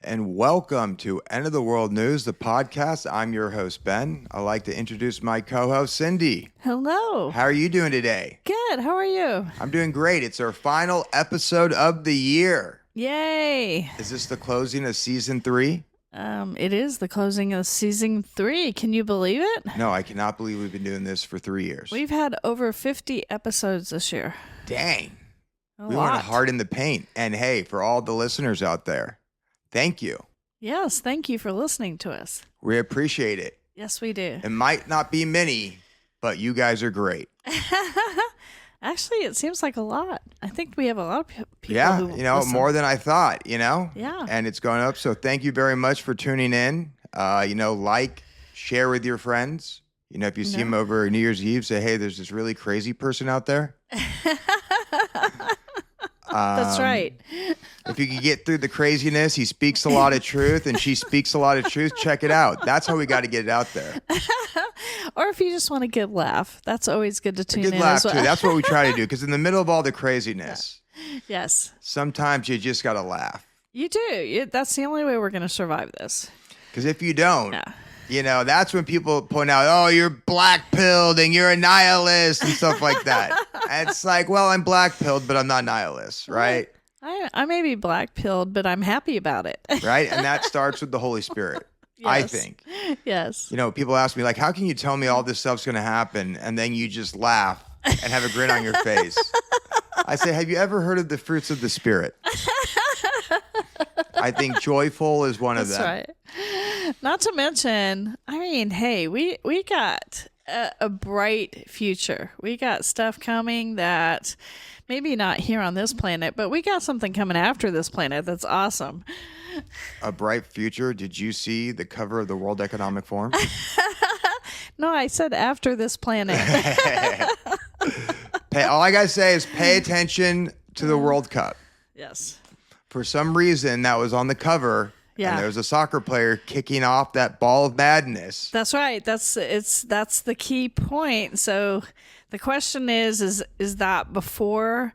and welcome to End of the World News, the podcast. I'm your host, Ben. I'd like to introduce my co-host, Cindy. Hello. How are you doing today? Good. How are you? I'm doing great. It's our final episode of the year. Yay. Is this the closing of season 3? It is the closing of season 3. Can you believe it? No, I cannot believe we've been doing this for 3 years. We've had over 50 episodes this year. Dang. A We lot. went hard in the paint. And hey, for all the listeners out there, thank you. Yes, thank you for listening to us. We appreciate it. Yes, we do. It might not be many, but you guys are great. Actually, it seems like a lot. I think we have a lot of people Yeah, who listen. more than I thought, Yeah. And it's going up. So thank you very much for tuning in. Like, share with your friends. If you see them over New Year's Eve, say, hey, there's this really crazy person out there. That's right. If you can get through the craziness, he speaks a lot of truth and she speaks a lot of truth. Check it out. That's how we got to get it out there. Or if you just want a good laugh, that's always good to tune Good in laugh, as well. too. That's what we try to do. Because in the middle of all the craziness, Yes, sometimes you just got to laugh. you do. That's the only way we're going to survive this. Because if you don't, Yeah. that's when people point out, oh, you're black-pilled and you're a nihilist and stuff like that. And it's like, well, I'm black-pilled, but I'm not nihilist, right? I may be black-pilled, but I'm happy about it. Right? And that starts with the Holy Spirit, I Yes. think. Yes. People ask me, like, how can you tell me all this stuff's going to happen and then you just laugh and have a grin on your face? I say, have you ever heard of the fruits of the Spirit? I think joyful is one of That's them. right. Not to mention, hey, we got a bright future. We got stuff coming that maybe not here on this planet, but we got something coming after this planet that's awesome. A bright future. Did you see the cover of the World Economic Forum? No, I said after this planet. All I got to say is pay attention to the World Cup. Yes. For some reason, that was on the cover. Yeah. And there was a soccer player kicking off that ball of madness. That's right. That's the key point. So the question is that before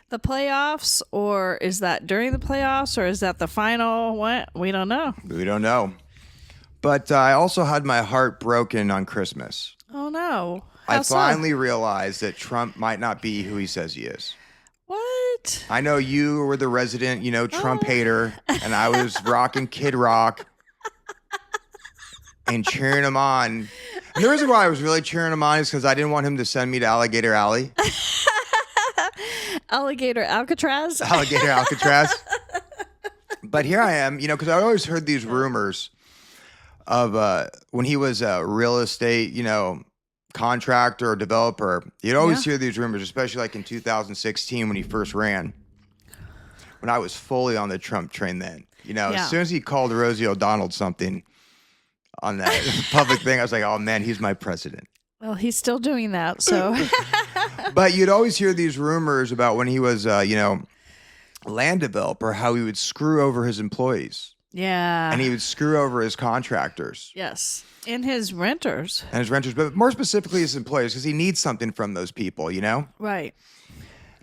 the playoffs, or is that during the playoffs, or is that the final? What? We don't know. We don't know. But I also had my heart broken on Christmas. Oh no. I How so? finally realized that Trump might not be who he says he is. What? I know you were the resident, Trump hater, and I was rocking Kid Rock and cheering him on. And the reason why I was really cheering him on is because I didn't want him to send me to Alligator Alley. Alligator Alcatraz? Alligator Alcatraz. But here I am, because I always heard these rumors of when he was a real estate, contractor or developer. You'd always hear these rumors, especially like in 2016 when he first ran. When I was fully on the Trump train then. As soon as he called Rosie O'Donnell something on that public thing, I was like, oh man, he's my president. Well, he's still doing that, so. But you'd always hear these rumors about when he was, land developer, how he would screw over his employees. Yeah. And he would screw over his contractors. Yes. And his renters. And his renters, but more specifically his employers, because he needs something from those people, Right.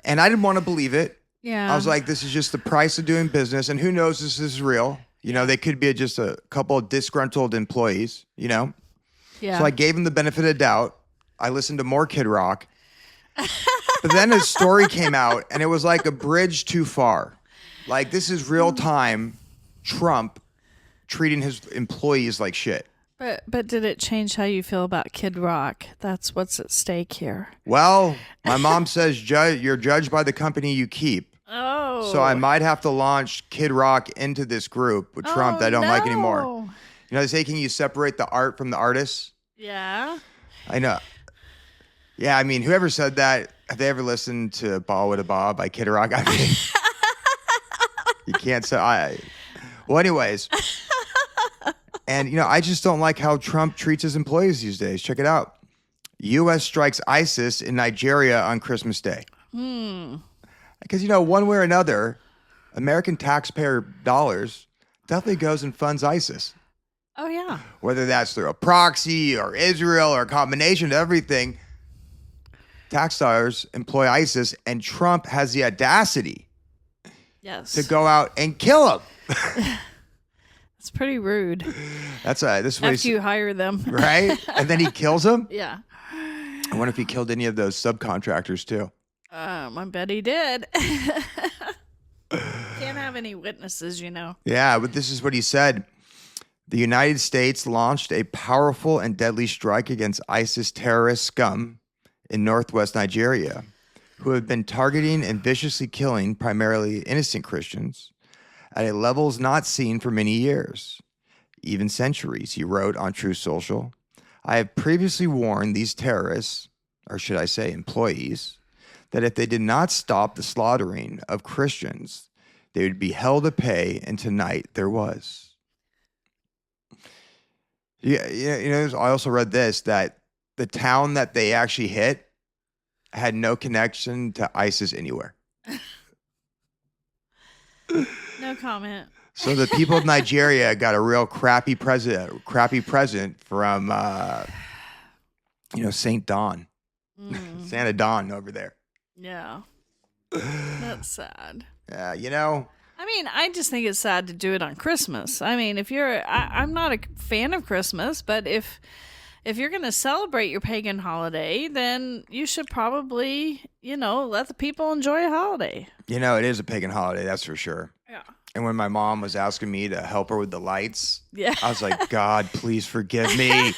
And I didn't want to believe it. Yeah. I was like, this is just the price of doing business, and who knows this is real. They could be just a couple of disgruntled employees, Yeah. So I gave him the benefit of doubt. I listened to more Kid Rock. But then his story came out, and it was like a bridge too far. Like, this is real time Trump treating his employees like shit. But did it change how you feel about Kid Rock? That's what's at stake here. Well, my mom says you're judged by the company you keep. Oh. So I might have to launch Kid Rock into this group with Trump that I don't like anymore. They say, can you separate the art from the artist? Yeah. I know. Yeah, whoever said that, have they ever listened to Ball with a Bob by Kid Rock? You can't say. Well, anyways. And, I just don't like how Trump treats his employees these days. Check it out. U.S. strikes ISIS in Nigeria on Christmas Day. Because, one way or another, American taxpayer dollars definitely goes and funds ISIS. Oh, yeah. Whether that's through a proxy or Israel or a combination of everything, tax dollars employ ISIS, and Trump has the audacity Yes. to go out and kill him. It's pretty rude. This is what After you hire them. right? And then he kills them? Yeah. I wonder if he killed any of those subcontractors too. I bet he did. Can't have any witnesses, you know. Yeah, but this is what he said. The United States launched a powerful and deadly strike against ISIS terrorist scum in northwest Nigeria, who have been targeting and viciously killing primarily innocent Christians at a levels not seen for many years, even centuries, he wrote on Truth Social. I have previously warned these terrorists, or should I say employees, that if they did not stop the slaughtering of Christians, they would be hell to pay, and tonight there was. Yeah, you know, I also read this, that the town that they actually hit had no connection to ISIS anywhere. No comment. So the people of Nigeria got a real crappy present from, Saint Dawn, Santa Dawn over there. Yeah. That's sad. Yeah, I mean, I just think it's sad to do it on Christmas. I mean, I'm not a fan of Christmas, but if you're going to celebrate your pagan holiday, then you should probably, let the people enjoy a holiday. It is a pagan holiday, that's for sure. Yeah. And when my mom was asking me to help her with the lights, yeah. I was like, God, please forgive me.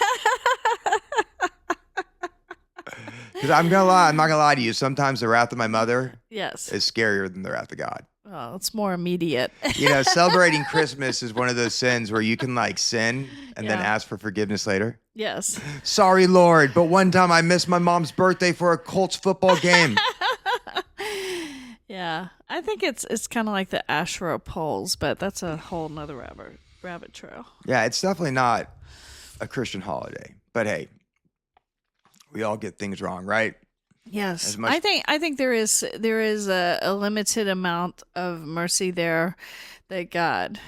Because I'm not gonna lie to you. Sometimes the wrath of my mother yes. is scarier than the wrath of God. Well, it's more immediate. Celebrating Christmas is one of those sins where you can sin and then ask for forgiveness later. Yes. Sorry, Lord, but one time I missed my mom's birthday for a Colts football game. Yeah, I think it's kind of like the Asherah poles, but that's a whole nother rabbit trail. Yeah, it's definitely not a Christian holiday, but hey, we all get things wrong, right? Yes, I think there is a limited amount of mercy there that God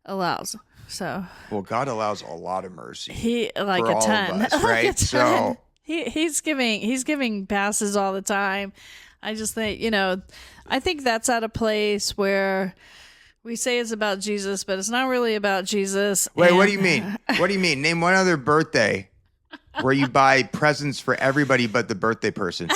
allows. So God allows a lot of mercy. He for a all ton, of us, right? So he's giving passes all the time. I just think I think that's at a place where we say it's about Jesus, but it's not really about Jesus. Wait, what do you mean? What do you mean? Name one other birthday where you buy presents for everybody but the birthday person.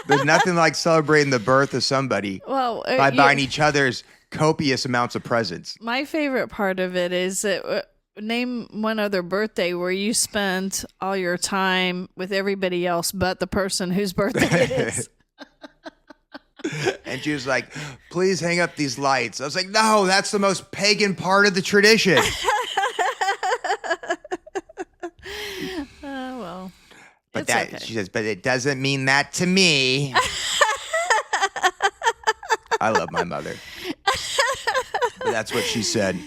There's nothing like celebrating the birth of somebody by buying each other's copious amounts of presents. My favorite part of it is that name one other birthday where you spent all your time with everybody else but the person whose birthday it is. And she was like, please hang up these lights. I was like, no, that's the most pagan part of the tradition. Well, but okay. She says, but it doesn't mean that to me. I love my mother. But that's what she said.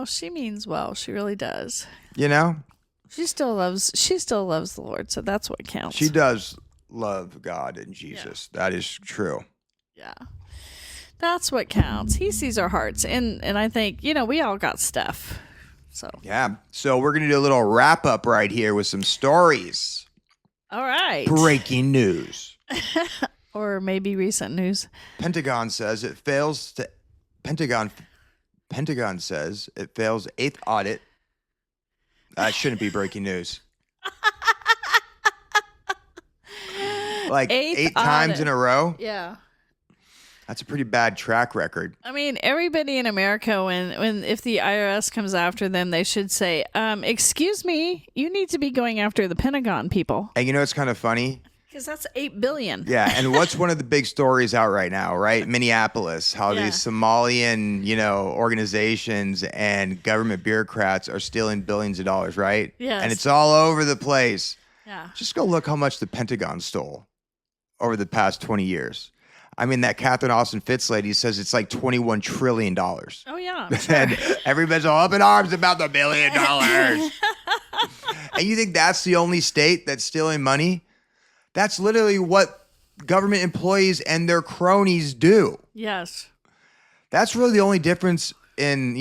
She means well. She really does. She still loves the Lord, so that's what counts. She does love God and Jesus. Yeah. That is true. Yeah. That's what counts. He sees our hearts. And I think, we all got stuff. So yeah. So we're gonna do a little wrap up right here with some stories. All right. Breaking news. Or maybe recent news. Pentagon says it fails eighth audit. That shouldn't be breaking news. Like eight times in a row? Yeah. That's a pretty bad track record. I mean, everybody in America, if the IRS comes after them, they should say, excuse me, you need to be going after the Pentagon people. And it's kind of funny? Because that's $8 billion. Yeah, and what's one of the big stories out right now, right? Minneapolis, how these Somalian, organizations and government bureaucrats are stealing billions of dollars, right? Yes. And it's all over the place. Yeah. Just go look how much the Pentagon stole over the past 20 years. I mean, that Catherine Austin Fitz lady says it's like $21 trillion. Oh, yeah. Sure. And everybody's all up in arms about the $1 billion. And you think that's the only state that's stealing money? That's literally what government employees and their cronies do. Yes. That's really the only difference in,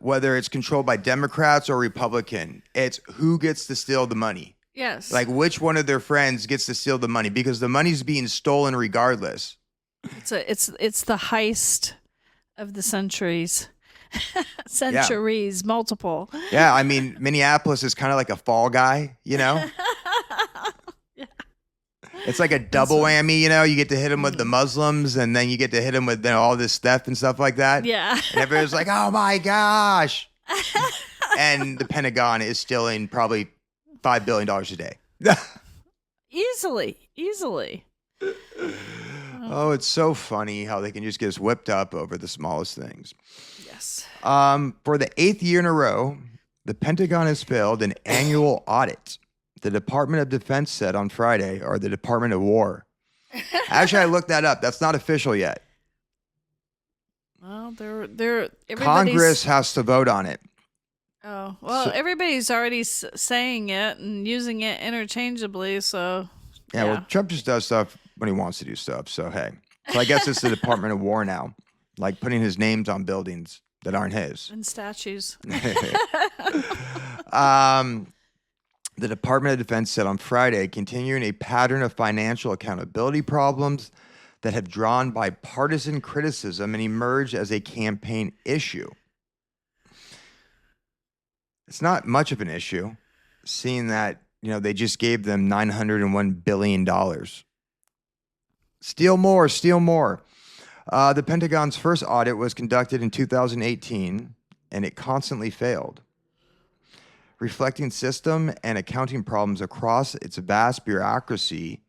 whether it's controlled by Democrats or Republican. It's who gets to steal the money. Yes. Like which one of their friends gets to steal the money, because the money's being stolen regardless. It's the heist of the centuries. Centuries, multiple. Yeah, I mean, Minneapolis is kind of like a fall guy, you know? It's like a double whammy, you know? You get to hit them with the Muslims, and then you get to hit them with all this theft and stuff like that. Yeah. And everybody's like, oh my gosh. And the Pentagon is stealing probably $5 billion a day. Easily. Oh, it's so funny how they can just get us whipped up over the smallest things. Yes. For the 8th year in a row, the Pentagon has failed an annual audit. The Department of Defense said on Friday, or the Department of War. Actually, I looked that up. That's not official yet. Well, they're Congress has to vote on it. Oh, well, everybody's already saying it and using it interchangeably, so yeah, well, Trump just does stuff when he wants to do stuff, so hey. So I guess it's the Department of War now, like putting his names on buildings that aren't his. And statues. The Department of Defense said on Friday, continuing a pattern of financial accountability problems that have drawn bipartisan criticism and emerged as a campaign issue. It's not much of an issue, seeing that, they just gave them $901 billion. Steal more. The Pentagon's first audit was conducted in 2018, and it constantly failed, reflecting system and accounting problems across its vast bureaucracy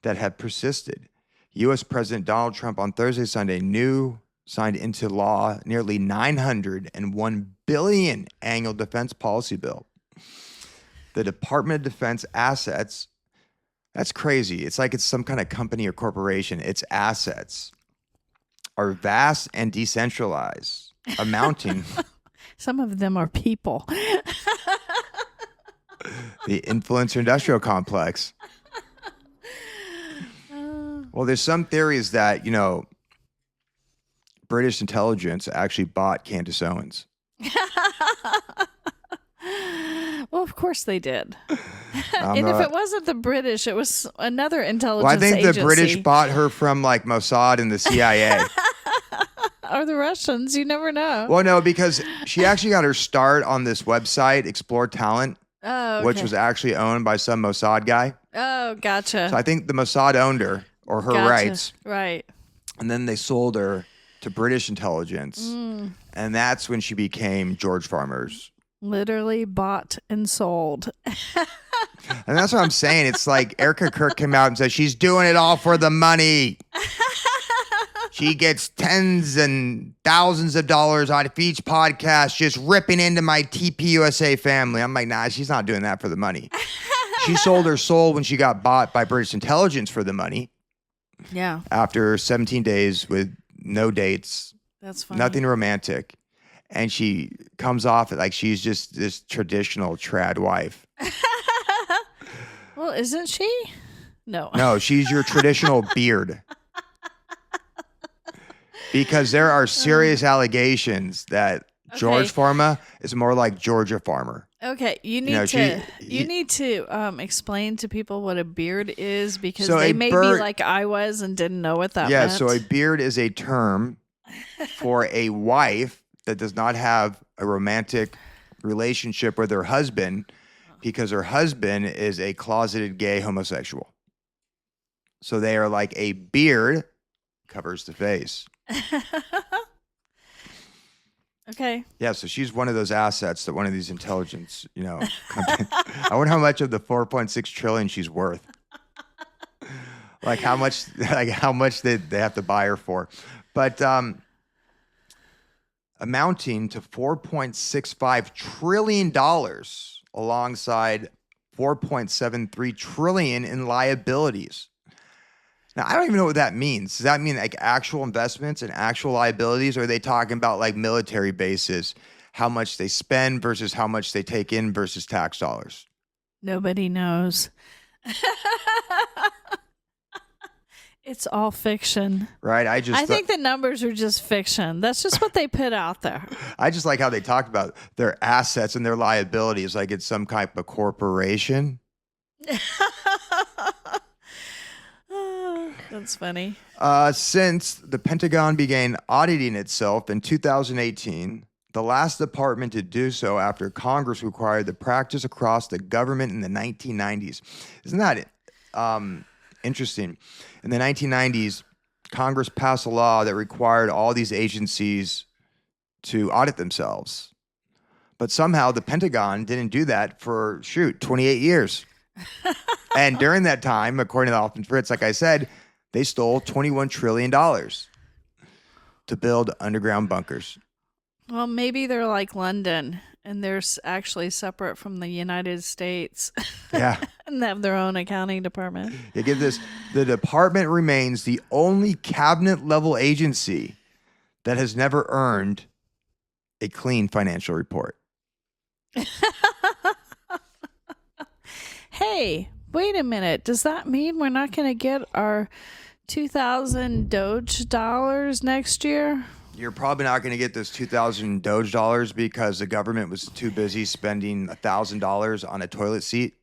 that have persisted. U.S. President Donald Trump on Thursday signed into law nearly $901 billion annual defense policy bill. The Department of Defense assets, that's crazy. It's like it's some kind of company or corporation. Its assets are vast and decentralized, amounting. Some of them are people. The influencer industrial complex. Well, there's some theories that, British intelligence actually bought Candace Owens. Well, of course they did. And if it wasn't the British, it was another intelligence agency. agency. The British bought her from like Mossad and the CIA. Or the Russians, you never know. Well, no, because she actually got her start on this website, Explore Talent, which was actually owned by some Mossad guy. Oh, gotcha. So I think the Mossad owned her, or her rights. Right. And then they sold her to British intelligence. And that's when she became George Farmer's. Literally bought and sold. And that's what I'm saying. It's like Erica Kirk came out and said, she's doing it all for the money. She gets tens and thousands of dollars out of each podcast, just ripping into my TPUSA family. I'm like, nah, she's not doing that for the money. She sold her soul when she got bought by British intelligence for the money. Yeah. After 17 days with no dates. That's funny. Nothing romantic. And she comes off like she's just this traditional trad wife. Well, isn't she? No. No, she's your traditional beard. Because there are serious allegations that George Farmer is more like Georgia Farmer. Okay, you need to explain to people what a beard is, because they may be like I was and didn't know what that meant. Yeah, so a beard is a term for a wife that does not have a romantic relationship with her husband because her husband is a closeted gay homosexual. So they are like a beard covers the face. Okay. Yeah, so she's one of those assets that one of these intelligence, companies. I wonder how much of the 4.6 trillion she's worth. Like how much did they have to buy her for? But amounting to $4.65 trillion alongside $4.73 trillion in liabilities. Now, I don't even know what that means. Does that mean like actual investments and actual liabilities? Or are they talking about like military bases, how much they spend versus how much they take in versus tax dollars? Nobody knows. It's all fiction. Right? I think the numbers are just fiction. That's just what they put out there. I just like how they talk about their assets and their liabilities like it's some type of corporation. That's funny. Since the Pentagon began auditing itself in 2018, the last department to do so after Congress required the practice across the government in the 1990s. Isn't that interesting? In the 1990s, Congress passed a law that required all these agencies to audit themselves. But somehow the Pentagon didn't do that for, 28 years. And during that time, according to Alvin Fritz, like I said, they stole $21 trillion to build underground bunkers. Well, maybe they're like London and they're actually separate from the United States. Yeah. And they have their own accounting department. You get this. The department remains the only cabinet level agency that has never earned a clean financial report. Hey, wait a minute. Does that mean we're not going to get our 2,000 Doge dollars next year? You're probably not going to get those 2,000 Doge dollars because the government was too busy spending $1,000 on a toilet seat.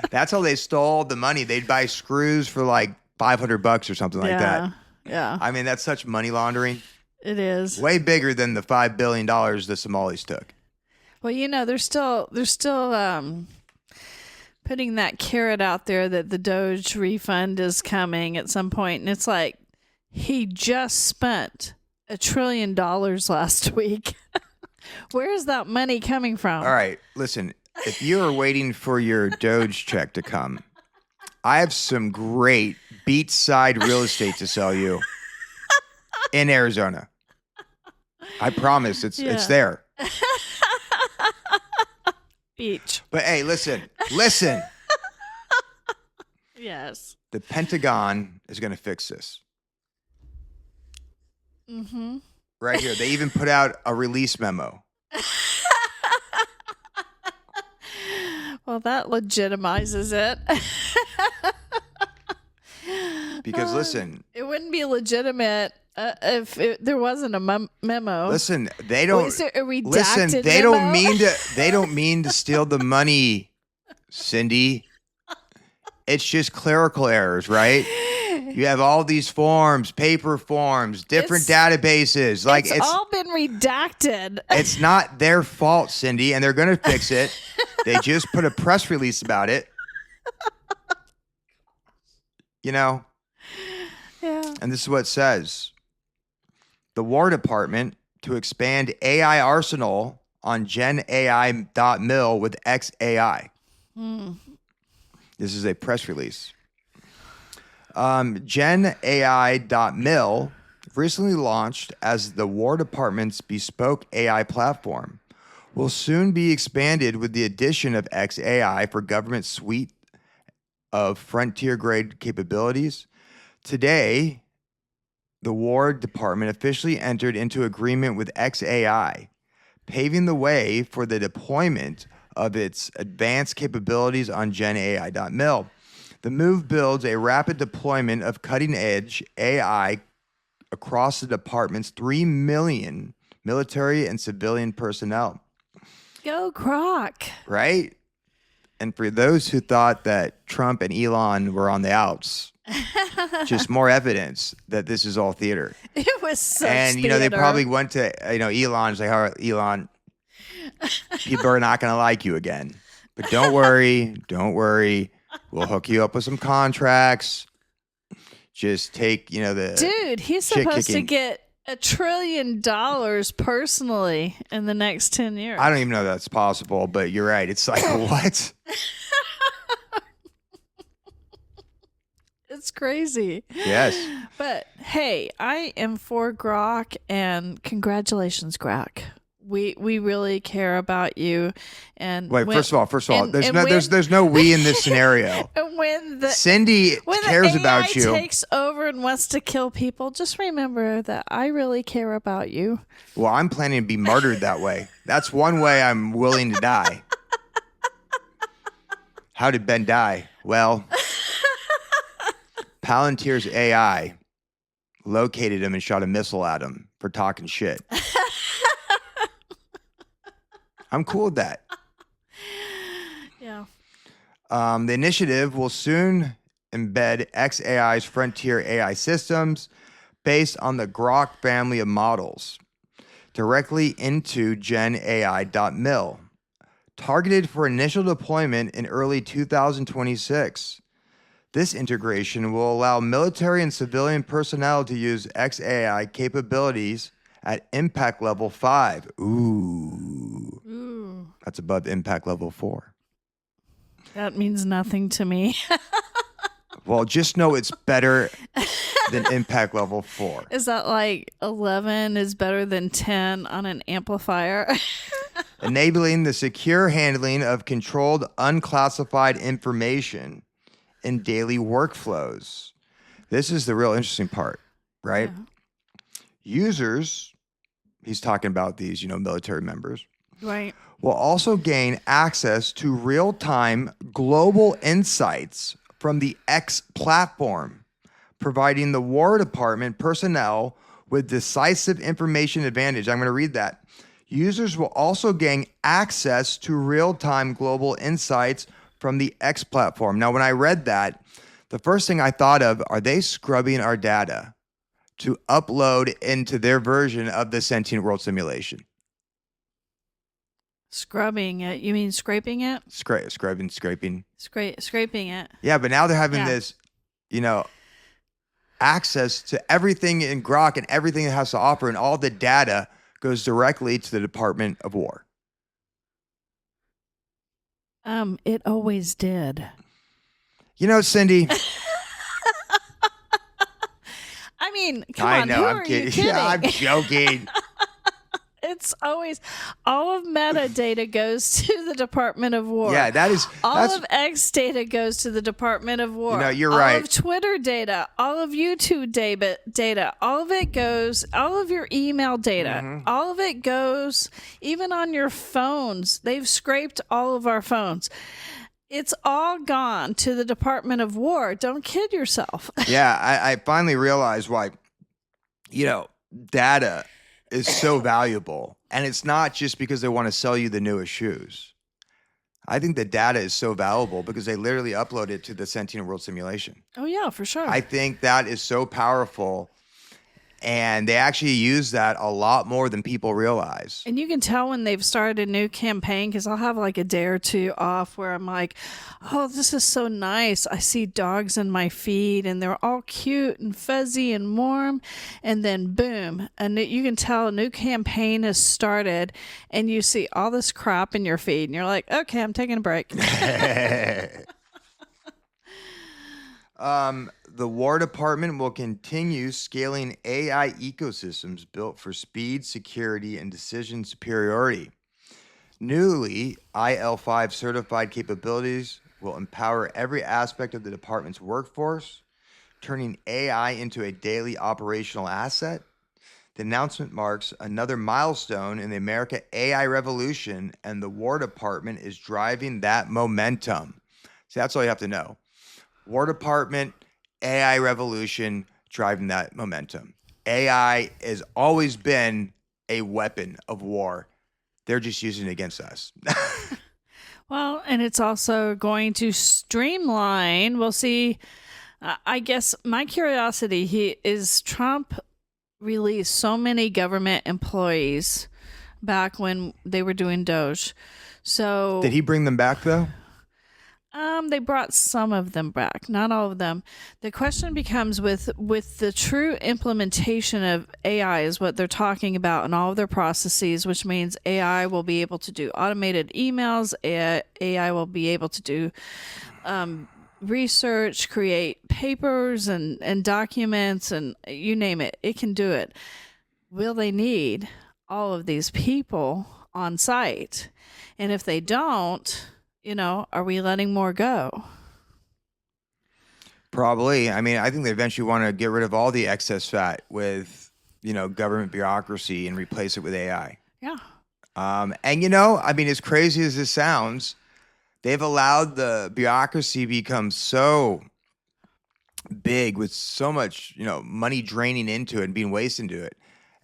That's how they stole the money. They'd buy screws for like $500 or something like that. Yeah. I mean, that's such money laundering. It is. Way bigger than the $5 billion the Somalis took. Well, they're still putting that carrot out there that the Doge refund is coming at some point, and it's like he just spent $1 trillion last week. Where is that money coming from? All right, listen. If you are waiting for your Doge check to come, I have some great beachside real estate to sell you in Arizona. I promise it's there. Beach. But hey, listen. Yes. The Pentagon is going to fix this. Mm-hmm. Right here. They even put out a release memo. Well, that legitimizes it. Because listen. It wouldn't be legitimate if there wasn't a memo. Listen, they don't. Is there a redacted listen, they memo? don't mean to. They don't mean to steal the money, Cindy. It's just clerical errors, right? You have all these forms, paper forms, different databases. Like it's all been redacted. It's not their fault, Cindy, and they're going to fix it. They just put a press release about it. Yeah. And this is what it says. The War Department to expand AI arsenal on GenAI.mil with XAI. This is a press release. GenAI.mil recently launched as the War Department's bespoke AI platform. Will soon be expanded with the addition of XAI for government suite of frontier-grade capabilities. Today, the War Department officially entered into agreement with XAI, paving the way for the deployment of its advanced capabilities on GenAI.mil. The move builds a rapid deployment of cutting-edge AI across the department's 3 million military and civilian personnel. Go Croc. Right? And for those who thought that Trump and Elon were on the outs, just more evidence that this is all theater. It was such And, theater. they probably went to, Elon's like, all right, Elon, people are not going to like you again. But don't worry. We'll hook you up with some contracts. Just take, the Dude, he's shit supposed to kicking. get $1 trillion personally in the next 10 years. I don't even know that's possible, but you're right. It's like, what? It's crazy. Yes. But hey, I am for Grok, and congratulations, Grok. We really care about you. And Wait, first of all, there's and there's no we in this scenario. And when Cindy cares the AI about you. takes over and wants to kill people, just remember that I really care about you. Well, I'm planning to be martyred that way. That's one way I'm willing to die. How did Ben die? Well, Palantir's AI located him and shot a missile at him for talking shit. I'm cool with that. Yeah. The initiative will soon embed XAI's frontier AI systems based on the Grok family of models. directly into GenAI.mil, targeted for initial deployment in early 2026. This integration will allow military and civilian personnel to use XAI capabilities at impact level 5. Ooh. That's above impact level 4. That means nothing to me. Well, just know it's better than impact level 4. Is that like 11 is better than 10 on an amplifier? Enabling the secure handling of controlled, unclassified information in daily workflows. This is the real interesting part, right? Yeah. Users, he's talking about these, military members, Right. will also gain access to real-time global insights from the X platform, providing the War Department personnel with decisive information advantage. I'm going to read that. Users will also gain access to real-time global insights from the X platform. Now, when I read that, the first thing I thought of, are they scrubbing our data to upload into their version of the sentient world simulation? Scrubbing it. You mean scraping it? Scraping. Scraping it. Yeah, but now they're having this, access to everything in Grok and everything it has to offer, and all the data goes directly to the Department of War. It always did. Cindy. I mean, come I on, know, who I'm are kidding. you kidding? Yeah, I'm joking. It's always all of metadata goes to the Department of War. Yeah, that's of X data goes to the Department of War. You're right. All of Twitter data, all of YouTube data, all of it goes, all of your email data, all of it goes, even on your phones. They've scraped all of our phones. It's all gone to the Department of War. Don't kid yourself. Yeah, I finally realized why, data is so valuable. And it's not just because they want to sell you the newest shoes. I think the data is so valuable because they literally upload it to the sentient world simulation. Oh, yeah, for sure. I think that is so powerful. And they actually use that a lot more than people realize. And you can tell when they've started a new campaign, because I'll have like a day or two off where I'm like, oh, this is so nice. I see dogs in my feed and they're all cute and fuzzy and warm. And then boom, and you can tell a new campaign has started and you see all this crap in your feed. And you're like, okay, I'm taking a break. The War Department will continue scaling AI ecosystems built for speed, security, and decision superiority. Newly, IL5 certified capabilities will empower every aspect of the department's workforce, turning AI into a daily operational asset. The announcement marks another milestone in the America AI revolution, and the War Department is driving that momentum. So that's all you have to know. War Department, AI revolution, driving that momentum. AI has always been a weapon of war. They're just using it against us. Well, and it's also going to streamline. We'll see. I guess my curiosity is Trump released so many government employees back when they were doing Doge. So did he bring them back though? They brought some of them back, not all of them. The question becomes with the true implementation of AI is what they're talking about in all of their processes, which means AI will be able to do automated emails. AI will be able to do research, create papers and documents, and you name it. It can do it. Will they need all of these people on site? And if they don't, are we letting more go? Probably. I mean, I think they eventually want to get rid of all the excess fat with, government bureaucracy and replace it with AI. Yeah. And, as crazy as this sounds, they've allowed the bureaucracy become so big with so much, money draining into it and being wasted into it.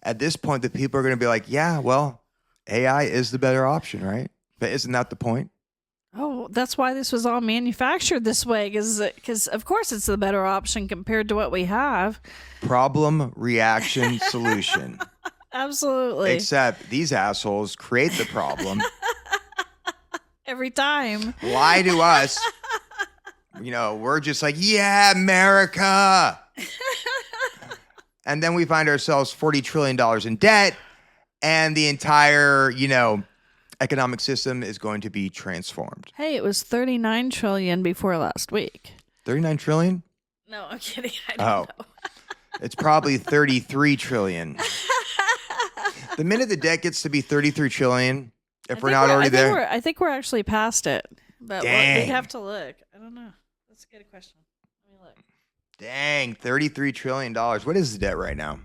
At this point, the people are going to be like, yeah, well, AI is the better option, right? But isn't that the point? Oh, that's why this was all manufactured this way, because of course it's the better option compared to what we have. Problem, reaction, solution. Absolutely. Except these assholes create the problem, Every time. lie to us. We're just like, yeah, America. And then we find ourselves $40 trillion in debt, and the entire, economic system is going to be transformed. Hey, it was 39 trillion before last week. 39 trillion? No, I'm kidding. I don't know. It's probably 33 trillion. The minute the debt gets to be 33 trillion, if we're not already there. I think we're actually past it. But we'd have to look. I don't know. That's a good question. Let me look. Dang, $33 trillion. What is the debt right now?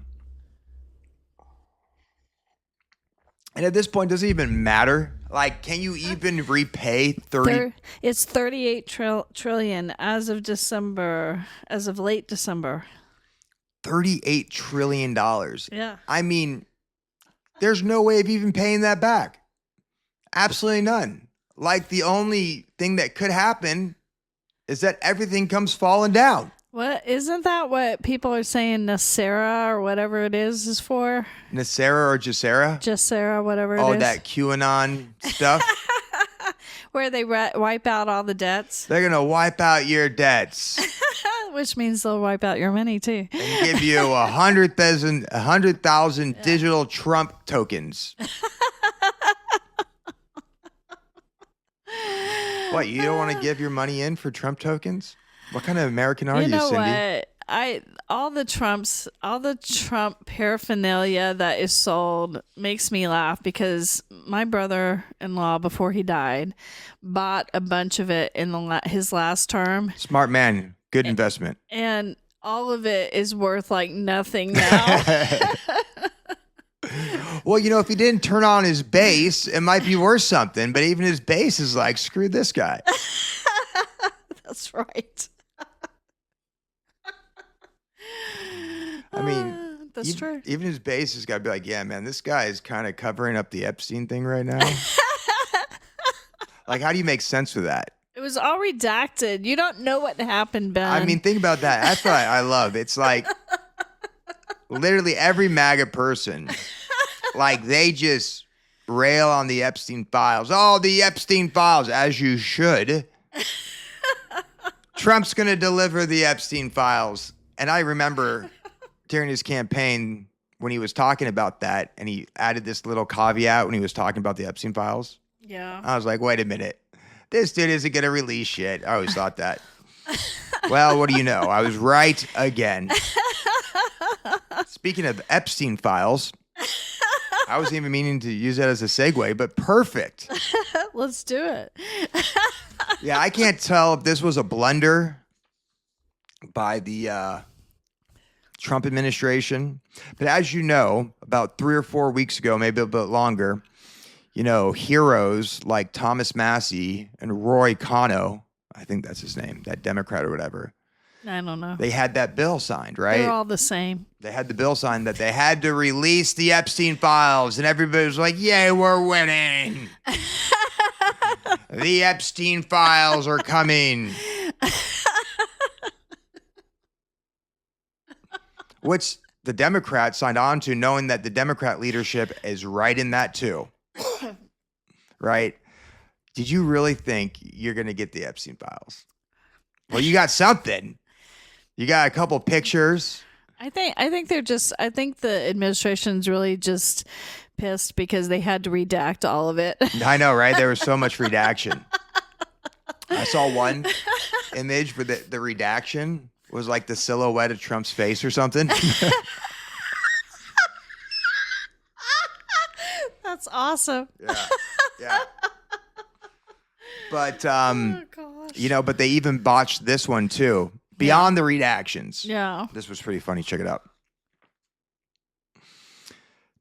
And at this point, does it even matter? Like, can you even repay 30? It's 38 trillion as of late December. $38 trillion. Yeah. I mean, there's no way of even paying that back. Absolutely none. Like, the only thing that could happen is that everything comes falling down. What isn't that what people are saying Nasera or whatever it is for? Nasera or Jacera? Jacera, whatever it is. Oh, that QAnon stuff? Where they wipe out all the debts. They're going to wipe out your debts. Which means they'll wipe out your money too. And give you 100,000 digital Trump tokens. What, you don't want to give your money in for Trump tokens? What kind of American are you, know Cindy? What? All the Trump paraphernalia that is sold makes me laugh because my brother-in-law, before he died, bought a bunch of it in his last term. Smart man. Good investment. And all of it is worth like nothing now. Well, if he didn't turn on his bass, it might be worth something. But even his bass is like, screw this guy. That's right. I mean, that's true. Even his bass has got to be like, yeah, man, this guy is kind of covering up the Epstein thing right now. Like, how do you make sense of that? It was all redacted. You don't know what happened, Ben. I mean, think about that. That's what I love. It's like literally every MAGA person, like they just rail on the Epstein files. Oh, the Epstein files, as you should. Trump's going to deliver the Epstein files. And I remember during his campaign when he was talking about that, and he added this little caveat when he was talking about the Epstein files. Yeah. I was like, wait a minute. This dude isn't going to release shit. I always thought that. Well, what do you know? I was right again. Speaking of Epstein files, I wasn't even meaning to use that as a segue, but perfect. Let's do it. Yeah, I can't tell if this was a blunder by the Trump administration. But as you know, about 3 or 4 weeks ago, maybe a bit longer, heroes like Thomas Massey and Roy Cano, I think that's his name, that Democrat or whatever. I don't know. They had that bill signed, right? They're all the same. They had the bill signed that they had to release the Epstein files, and everybody was like, yay, we're winning. The Epstein files are coming. Which the Democrats signed on to, knowing that the Democrat leadership is right in that too. Right? Did you really think you're going to get the Epstein files? Well, you got something. You got a couple pictures. I think the administration's really just pissed because they had to redact all of it. I know, right? There was so much redaction. I saw one image where the redaction was like the silhouette of Trump's face or something. That's awesome. Yeah. But Oh gosh. but they even botched this one too. Beyond the redactions. Yeah. This was pretty funny. Check it out.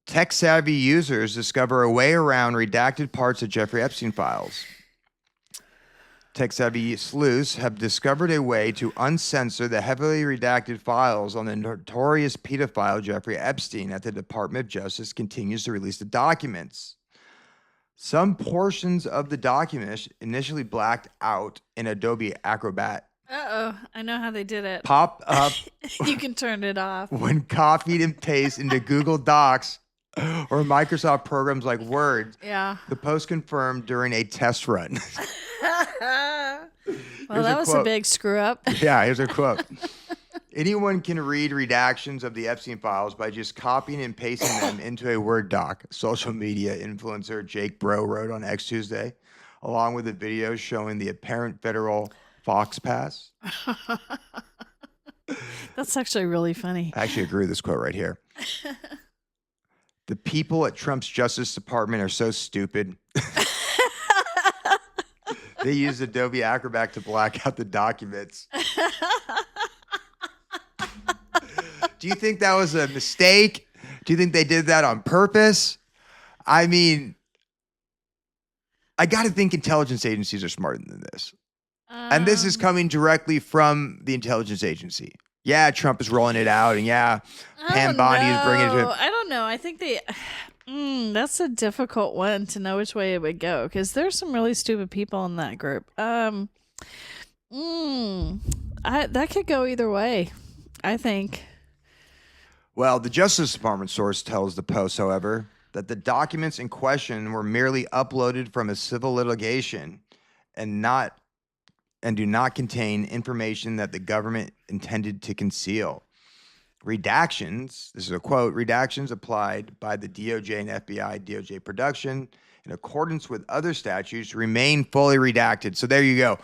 Tech-savvy users discover a way around redacted parts of Jeffrey Epstein files. Tech-savvy sleuths have discovered a way to uncensor the heavily redacted files on the notorious pedophile Jeffrey Epstein as the Department of Justice continues to release the documents. Some portions of the documents initially blacked out in Adobe Acrobat Uh-oh. I know how they did it. pop up You can turn it off. when copied and pasted into Google Docs Or Microsoft programs like Word. Yeah. The Post confirmed during a test run. Well, that was a big screw up. Yeah, here's a quote. Anyone can read redactions of the Epstein files by just copying and pasting them into a Word doc, social media influencer Jake Bro wrote on X Tuesday, along with a video showing the apparent federal Fox pass. That's actually really funny. I actually agree with this quote right here. The people at Trump's Justice Department are so stupid. They used Adobe Acrobat to black out the documents. Do you think that was a mistake? Do you think they did that on purpose? I mean, I got to think intelligence agencies are smarter than this. And this is coming directly from the intelligence agency. Yeah, Trump is rolling it out, and yeah, Pam Bondi is bringing it to him. I don't know. I think that's a difficult one to know which way it would go, because there's some really stupid people in that group. That could go either way, I think. Well, the Justice Department source tells the Post, however, that the documents in question were merely uploaded from a civil litigation and do not contain information that the government intended to conceal. Redactions, this is a quote, redactions applied by the DOJ and FBI DOJ production in accordance with other statutes remain fully redacted. So there you go.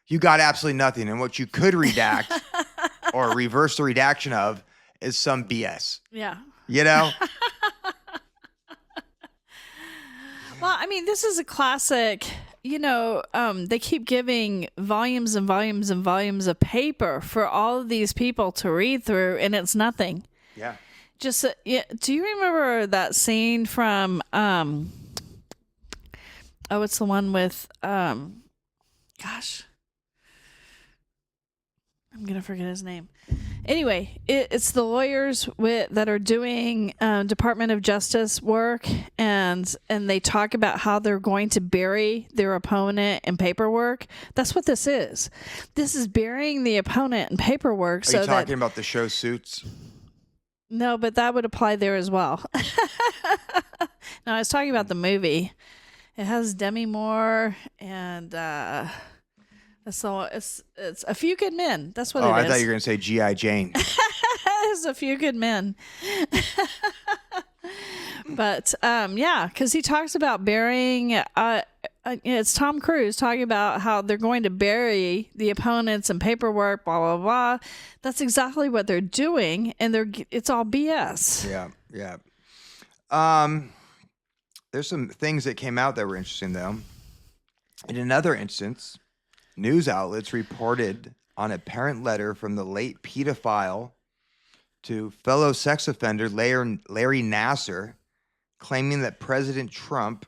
You got absolutely nothing. And what you could redact or reverse the redaction of is some BS. Yeah. You know? Well, I mean, this is a classic, they keep giving volumes and volumes and volumes of paper for all of these people to read through, and it's nothing. Yeah. Just, do you remember that scene from, it's the one with, gosh, I'm going to forget his name. Anyway, it's the lawyers that are doing Department of Justice work, and they talk about how they're going to bury their opponent in paperwork. That's what this is. This is burying the opponent in paperwork. Are you talking about the show Suits? No, but that would apply there as well. No, I was talking about the movie. It has Demi Moore and... So it's A Few Good Men. That's what it is. Oh, I thought you were going to say G.I. Jane. It's A Few Good Men. But, because he talks about burying, it's Tom Cruise talking about how they're going to bury the opponents in paperwork, blah, blah, blah. That's exactly what they're doing, and it's all BS. Yeah. There's some things that came out that were interesting, though. In another instance... News outlets reported on a parent letter from the late pedophile to fellow sex offender Larry Nassar, claiming that President Trump,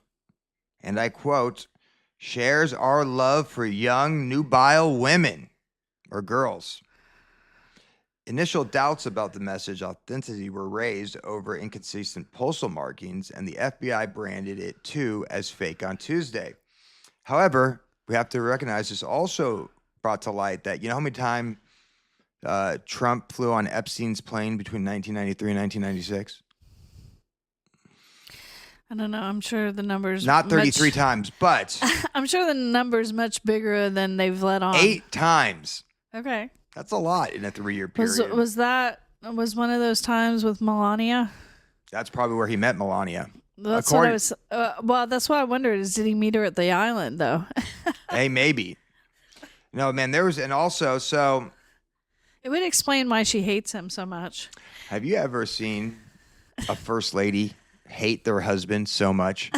and I quote, shares our love for young, nubile women or girls. Initial doubts about the message authenticity were raised over inconsistent postal markings, and the FBI branded it too as fake on Tuesday. However, we have to recognize this also brought to light that, you know how many times Trump flew on Epstein's plane between 1993 and 1996? I don't know. I'm sure the number's not 33 times, but I'm sure the number's much bigger than they've let on. 8 times. Okay. That's a lot in a 3-year period. Was one of those times with Melania? That's probably where he met Melania. That's what I was. That's what I wondered. Did he meet her at the island though? Hey, maybe. No, man. There was, and also, so it would explain why she hates him so much. Have you ever seen a first lady hate their husband so much?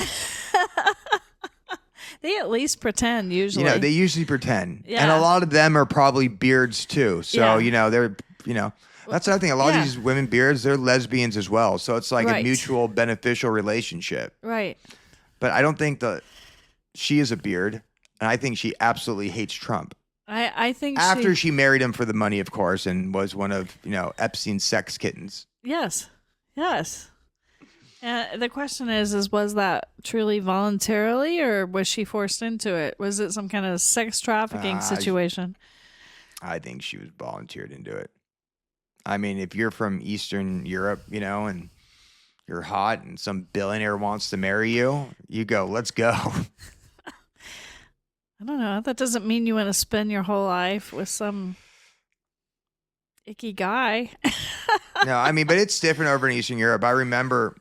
They at least pretend usually. They usually pretend, yeah. And a lot of them are probably beards too. So they're That's another thing. A lot of these women beards, they're lesbians as well. So it's like a mutual beneficial relationship. Right. But I don't think that she is a beard. And I think she absolutely hates Trump. I think after she married him for the money, of course, and was one of, Epstein's sex kittens. Yes. The question is was that truly voluntarily, or was she forced into it? Was it some kind of sex trafficking situation? I think she was volunteered into it. I mean, if you're from Eastern Europe, and you're hot and some billionaire wants to marry you, you go, let's go. I don't know. That doesn't mean you want to spend your whole life with some icky guy. No, I mean, but it's different over in Eastern Europe. I remember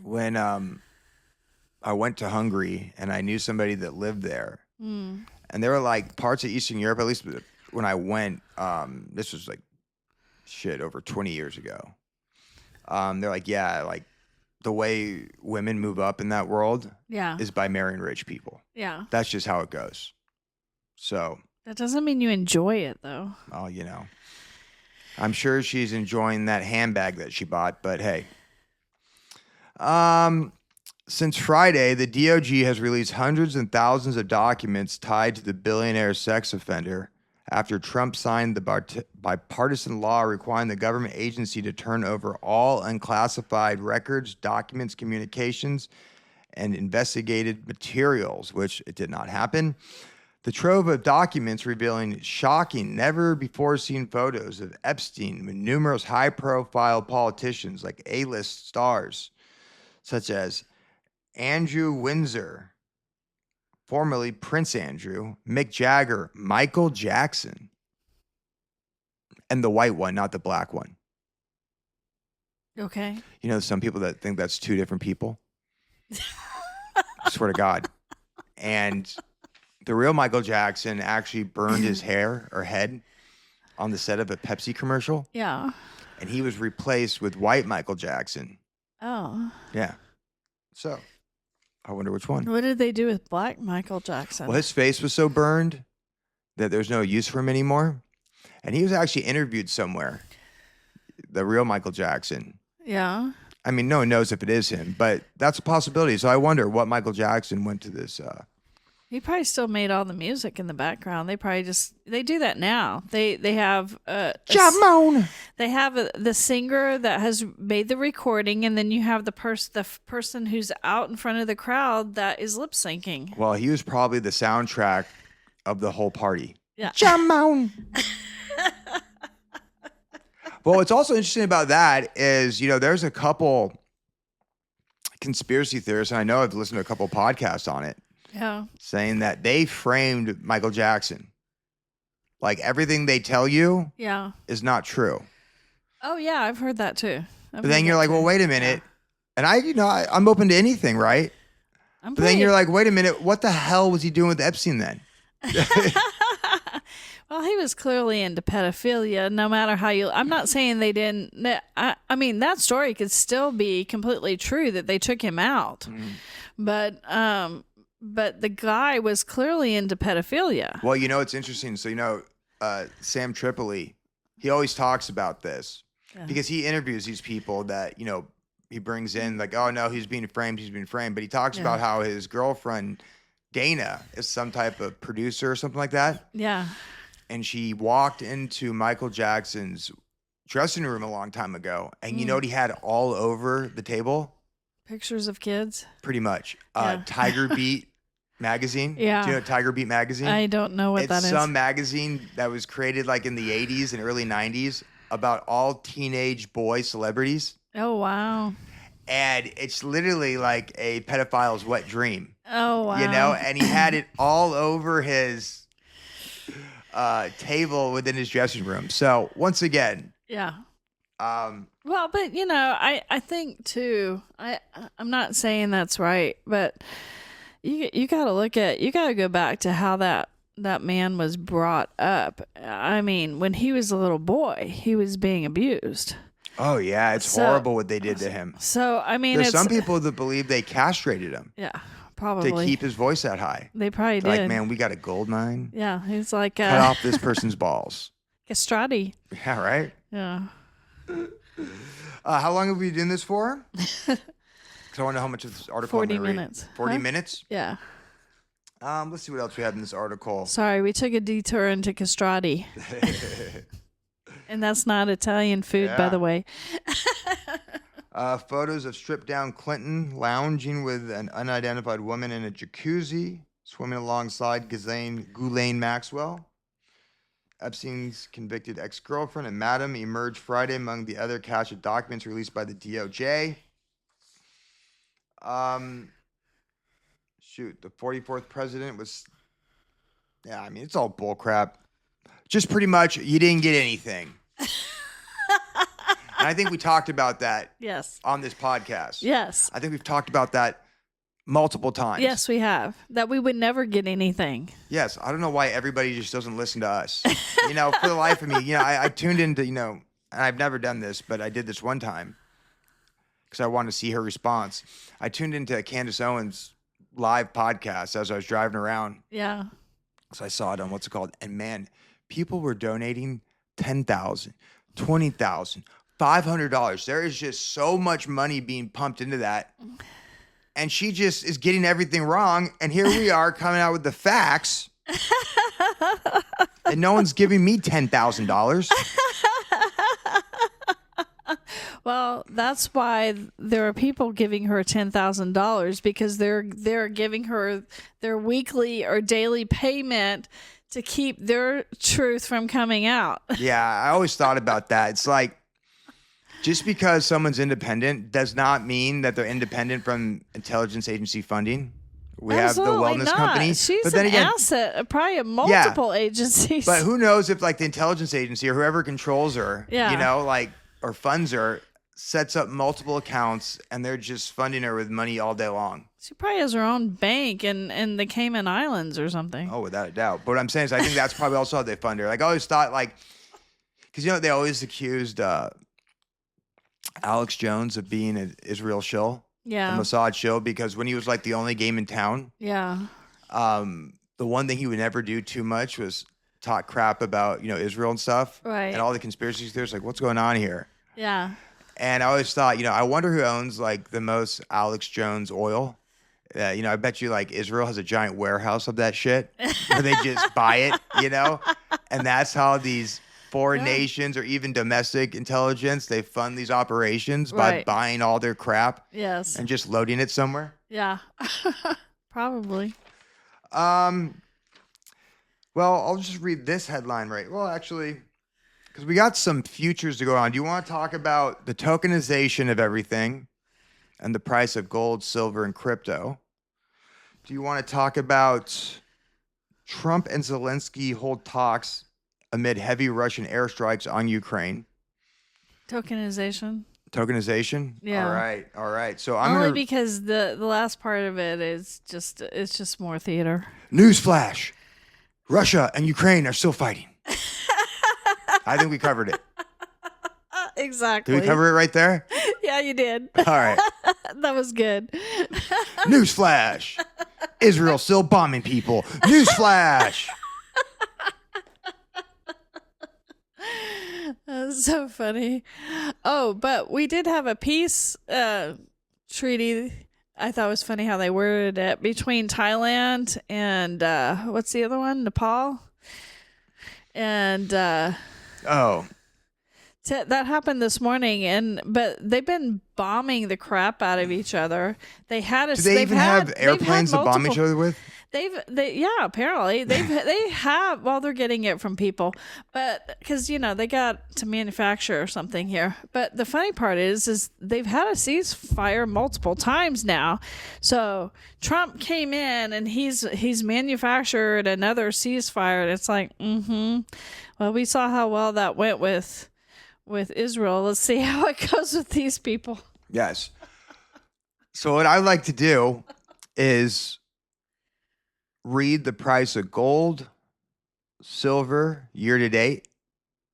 when I went to Hungary and I knew somebody that lived there. Mm. And there were like parts of Eastern Europe, at least when I went, this was like over 20 years ago. They're like, yeah, like the way women move up in that world is by marrying rich people. Yeah. That's just how it goes. So that doesn't mean you enjoy it, though. Oh, you know, I'm sure she's enjoying that handbag that she bought, but hey. Since Friday, the DOJ has released hundreds and thousands of documents tied to the billionaire sex offender after Trump signed the bipartisan law requiring the government agency to turn over all unclassified records, documents, communications, and investigated materials, which it did not happen. The trove of documents revealing shocking, never-before-seen photos of Epstein with numerous high-profile politicians like A-list stars, such as Andrew Windsor, formerly Prince Andrew, Mick Jagger, Michael Jackson, and the white one, not the black one. Okay. You know, some people that think that's two different people. I swear to God. And the real Michael Jackson actually burned his hair or head on the set of a Pepsi commercial. Yeah. And he was replaced with white Michael Jackson. Oh. Yeah. So, I wonder which one. What did they do with black Michael Jackson? Well, his face was so burned that there's no use for him anymore. And he was actually interviewed somewhere, the real Michael Jackson. Yeah. I mean, no one knows if it is him, but that's a possibility. So I wonder what Michael Jackson went to this. He probably still made all the music in the background. They probably they do that now. They have they have the singer that has made the recording, and then you have the person who's out in front of the crowd that is lip syncing. Well, he was probably the soundtrack of the whole party. Yeah. Jamon. Well, what's also interesting about that is, you know, there's a couple conspiracy theorists, and I know I've listened to a couple podcasts on it. Yeah. Saying that they framed Michael Jackson. Like everything they tell you is not true. Oh, yeah. I've heard that too. But then you're like, well, wait a minute. Yeah. And I'm open to anything, right? But then you're like, wait a minute. What the hell was he doing with Epstein then? Well, he was clearly into pedophilia, no matter how you... I'm not saying they didn't... I mean, that story could still be completely true that they took him out. Mm. But the guy was clearly into pedophilia. Well, you know, it's interesting. So, you know, Sam Tripoli, he always talks about this because he interviews these people that, you know, he brings in like, oh, no, he's being framed. But he talks about how his girlfriend, Dana, is some type of producer or something like that. Yeah. And she walked into Michael Jackson's dressing room a long time ago. And you know what he had all over the table? Pictures of kids? Pretty much. Tiger Beat magazine. Yeah. Do you know Tiger Beat magazine? I don't know what that is. It's some magazine that was created like in the 80s and early 90s about all teenage boy celebrities. Oh, wow. And it's literally like a pedophile's wet dream. Oh, wow. You know, and he had it all over his table within his dressing room. So once again. Yeah. Well, but you know, I think too, I'm not saying that's right, but you got to go back to how that man was brought up. I mean, when he was a little boy, he was being abused. Oh yeah, it's horrible what they did to him. So I mean, there's some people that believe they castrated him. Yeah, probably to keep his voice that high. They probably did. Like, man, we got a gold mine. Yeah, he's like cut off this person's balls. Castrati. Yeah, right. Yeah. How long have we been doing this for? Because I want to know how much of this article 40 I'm gonna minutes. Read. 40 minutes? Yeah. Let's see what else we have in this article. Sorry, we took a detour into castrati. And that's not Italian food, by the way. Photos of stripped down Clinton lounging with an unidentified woman in a jacuzzi, swimming alongside Ghislaine Maxwell. Epstein's convicted ex-girlfriend and madam emerged Friday among the other cache of documents released by the DOJ. Shoot, the 44th president was... Yeah, I mean, it's all bullcrap. Just pretty much, you didn't get anything. And I think we talked about that on this podcast. Yes. I think we've talked about that multiple times. Yes, we have. That we would never get anything. Yes. I don't know why everybody just doesn't listen to us. For the life of me, I tuned into, and I've never done this, but I did this one time because I wanted to see her response. I tuned into Candace Owens' live podcast as I was driving around. Yeah. So I saw it on what's it called. And man, people were donating $10,000, $20,000, $500. There is just so much money being pumped into that. And she just is getting everything wrong. And here we are coming out with the facts. And no one's giving me $10,000. Well, that's why there are people giving her $10,000 because they're giving her their weekly or daily payment to keep their truth from coming out. Yeah, I always thought about that. It's like, just because someone's independent does not mean that they're independent from intelligence agency funding. We Absolutely have the wellness not. company. She's but then an again, asset of probably of multiple agencies. But who knows if like the intelligence agency or whoever controls her, or funds her, sets up multiple accounts and they're just funding her with money all day long. She probably has her own bank in the Cayman Islands or something. Oh, without a doubt. But what I'm saying is I think that's probably also how they fund her. Like I always thought because they always accused Alex Jones of being an Israel shill. Yeah. A Mossad shill, because when he was like the only game in town. Yeah. The one thing he would never do too much was talk crap about, Israel and stuff. Right. And all the conspiracy theories, like, what's going on here? Yeah. And I always thought, I wonder who owns like the most Alex Jones oil. I bet you like Israel has a giant warehouse of that shit where they just buy it, and that's how these foreign nations or even domestic intelligence, they fund these operations by buying all their crap. Yes. And just loading it somewhere. Yeah. Probably. Well, I'll just read this headline Well, actually, because we got some futures to go on. Do you want to talk about the tokenization of everything and the price of gold, silver, and crypto? Do you want to talk about Trump and Zelensky hold talks amid heavy Russian airstrikes on Ukraine? Tokenization. Yeah. All right. So I'm only because the last part of it is just more theater. Newsflash: Russia and Ukraine are still fighting. I think we covered it. Exactly. Did we cover it right there? Yeah, you did. All right. That was good. Newsflash: Israel still bombing people. Newsflash. That's so funny. Oh, but we did have a peace treaty. I thought it was funny how they worded it between Thailand and what's the other one? Nepal. And that happened this morning, but they've been bombing the crap out of each other. They had a. Do they even have airplanes to bomb each other with? Apparently they have. Well, they're getting it from people, but because they got to manufacture or something here. But the funny part is they've had a ceasefire multiple times now. So Trump came in and he's manufactured another ceasefire, and it's like, well, we saw how well that went with Israel. Let's see how it goes with these people. Yes. So what I like to do is read the price of gold, silver year to date.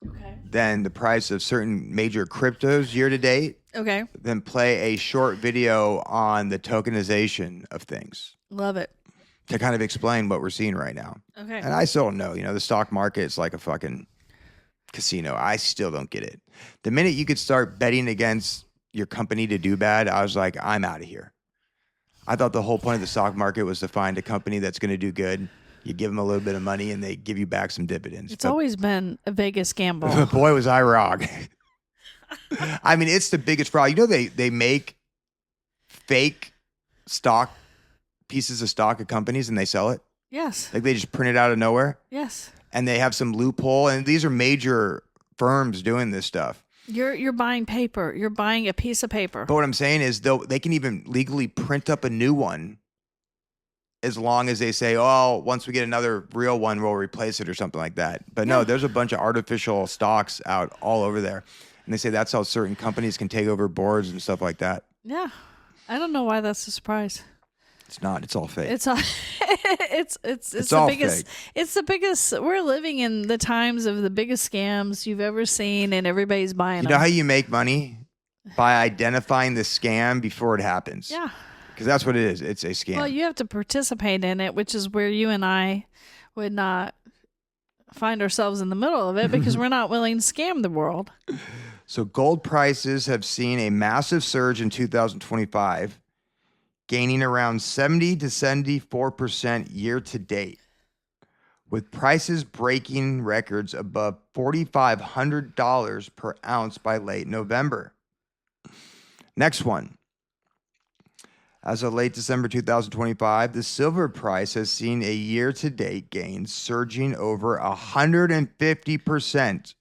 Okay. Then the price of certain major cryptos year to date. Okay. Then play a short video on the tokenization of things. Love it. To kind of explain what we're seeing right now. Okay. And I still don't know. The stock market is like a fucking casino. I still don't get it. The minute you could start betting against your company to do bad, I was like, I'm out of here. I thought the whole point of the stock market was to find a company that's going to do good. You give them a little bit of money and they give you back some dividends. It's always been a Vegas gamble. Boy, was I wrong. I mean, it's the biggest fraud. They make fake pieces of stock of companies and they sell it. Yes. Like they just print it out of nowhere. Yes. and they have some loophole. And these are major firms doing this stuff. You're buying paper. You're buying a piece of paper. But what I'm saying is, though, they can even legally print up a new one as long as they say, oh, once we get another real one, we'll replace it or something like that. But no, there's a bunch of artificial stocks out all over there. And they say that's how certain companies can take over boards and stuff like that. Yeah. I don't know why that's a surprise. It's not. It's all fake. It's all, it's the all biggest. fake. It's the biggest. We're living in the times of the biggest scams you've ever seen, and everybody's buying You them. know how you make money? By identifying the scam before it happens. Yeah. Because that's what it is. It's a scam. Well, you have to participate in it, which is where you and I would not find ourselves in the middle of it because we're not willing to scam the world. So gold prices have seen a massive surge in 2025, gaining around 70 to 74% year to date, with prices breaking records above $4,500 per ounce by late November. Next one. As of late December 2025, the silver price has seen a year-to-date gain surging over 150%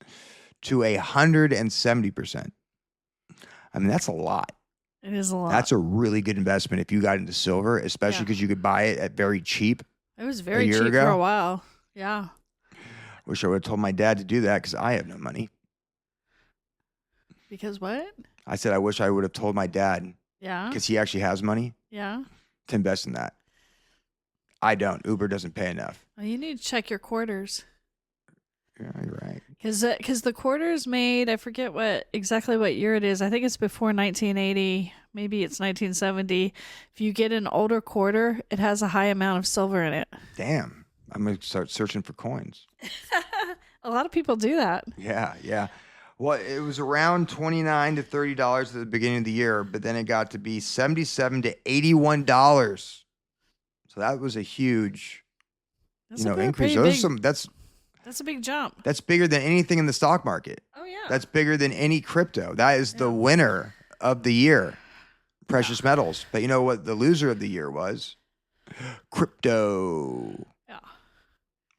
to 170%. I mean, that's a lot. It is a lot. That's a really good investment if you got into silver, especially because you could buy it at very cheap. It was very year cheap ago? for a while. Yeah. Wish I would have told my dad to do that because I have no money. Because what? I said I wish I would have told my dad Yeah. because he actually has money Yeah. to invest in that. I don't. Uber doesn't pay enough. Well, you need to check your quarters. Yeah, you're right. Because the quarters made, I forget exactly what year it is. I think it's before 1980. Maybe it's 1970. If you get an older quarter, it has a high amount of silver in it. Damn. I'm going to start searching for coins. A lot of people do that. Yeah, yeah. Well, it was around $29 to $30 at the beginning of the year, but then it got to be $77 to $81. So that was a huge, That's increase. That's a big jump. That's bigger than anything in the stock market. Oh yeah. That's bigger than any crypto. That is the winner of the year, precious metals. But you know what the loser of the year was? Crypto. Yeah.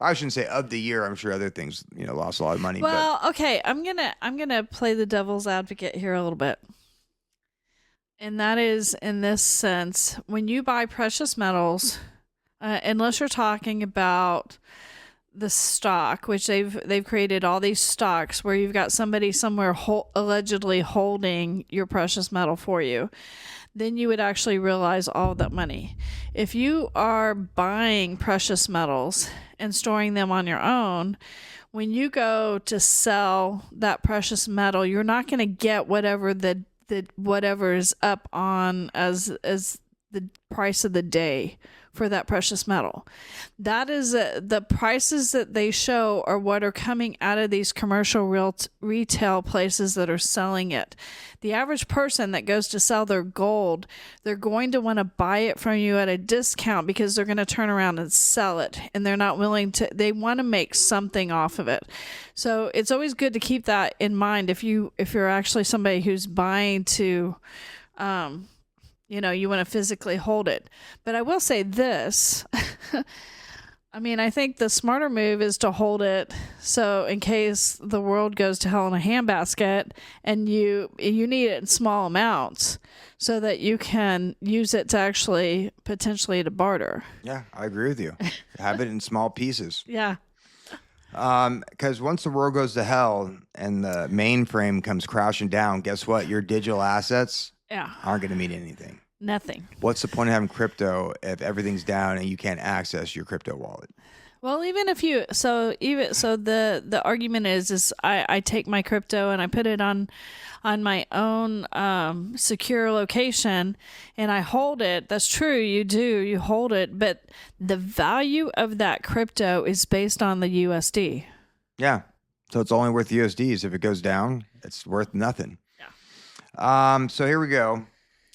I shouldn't say of the year. I'm sure other things, lost a lot of money. Well, okay. I'm gonna play the devil's advocate here a little bit, and that is in this sense: when you buy precious metals, unless you're talking about the stock, which they've created all these stocks where you've got somebody somewhere allegedly holding your precious metal for you, then you would actually realize all of that money. If you are buying precious metals and storing them on your own, when you go to sell that precious metal, you're not going to get whatever whatever is up on as the price of the day for that precious metal. That is the prices that they show are what are coming out of these commercial retail places that are selling it. The average person that goes to sell their gold, they're going to want to buy it from you at a discount because they're going to turn around and sell it, and they're not willing to. They want to make something off of it. So it's always good to keep that in mind if you're actually somebody who's buying to you want to physically hold it. But I will say this. I mean, I think the smarter move is to hold it so in case the world goes to hell in a handbasket and you need it in small amounts so that you can use it to actually potentially to barter. Yeah, I agree with you. Have it in small pieces. Yeah. Because once the world goes to hell and the mainframe comes crashing down, guess what? Your digital assets aren't going to mean anything. Nothing. What's the point of having crypto if everything's down and you can't access your crypto wallet? Well, the argument is I take my crypto and I put it on my own secure location and I hold it. That's true. You hold it, but the value of that crypto is based on the USD. Yeah. So it's only worth USDs. If it goes down, it's worth nothing. Yeah. So here we go.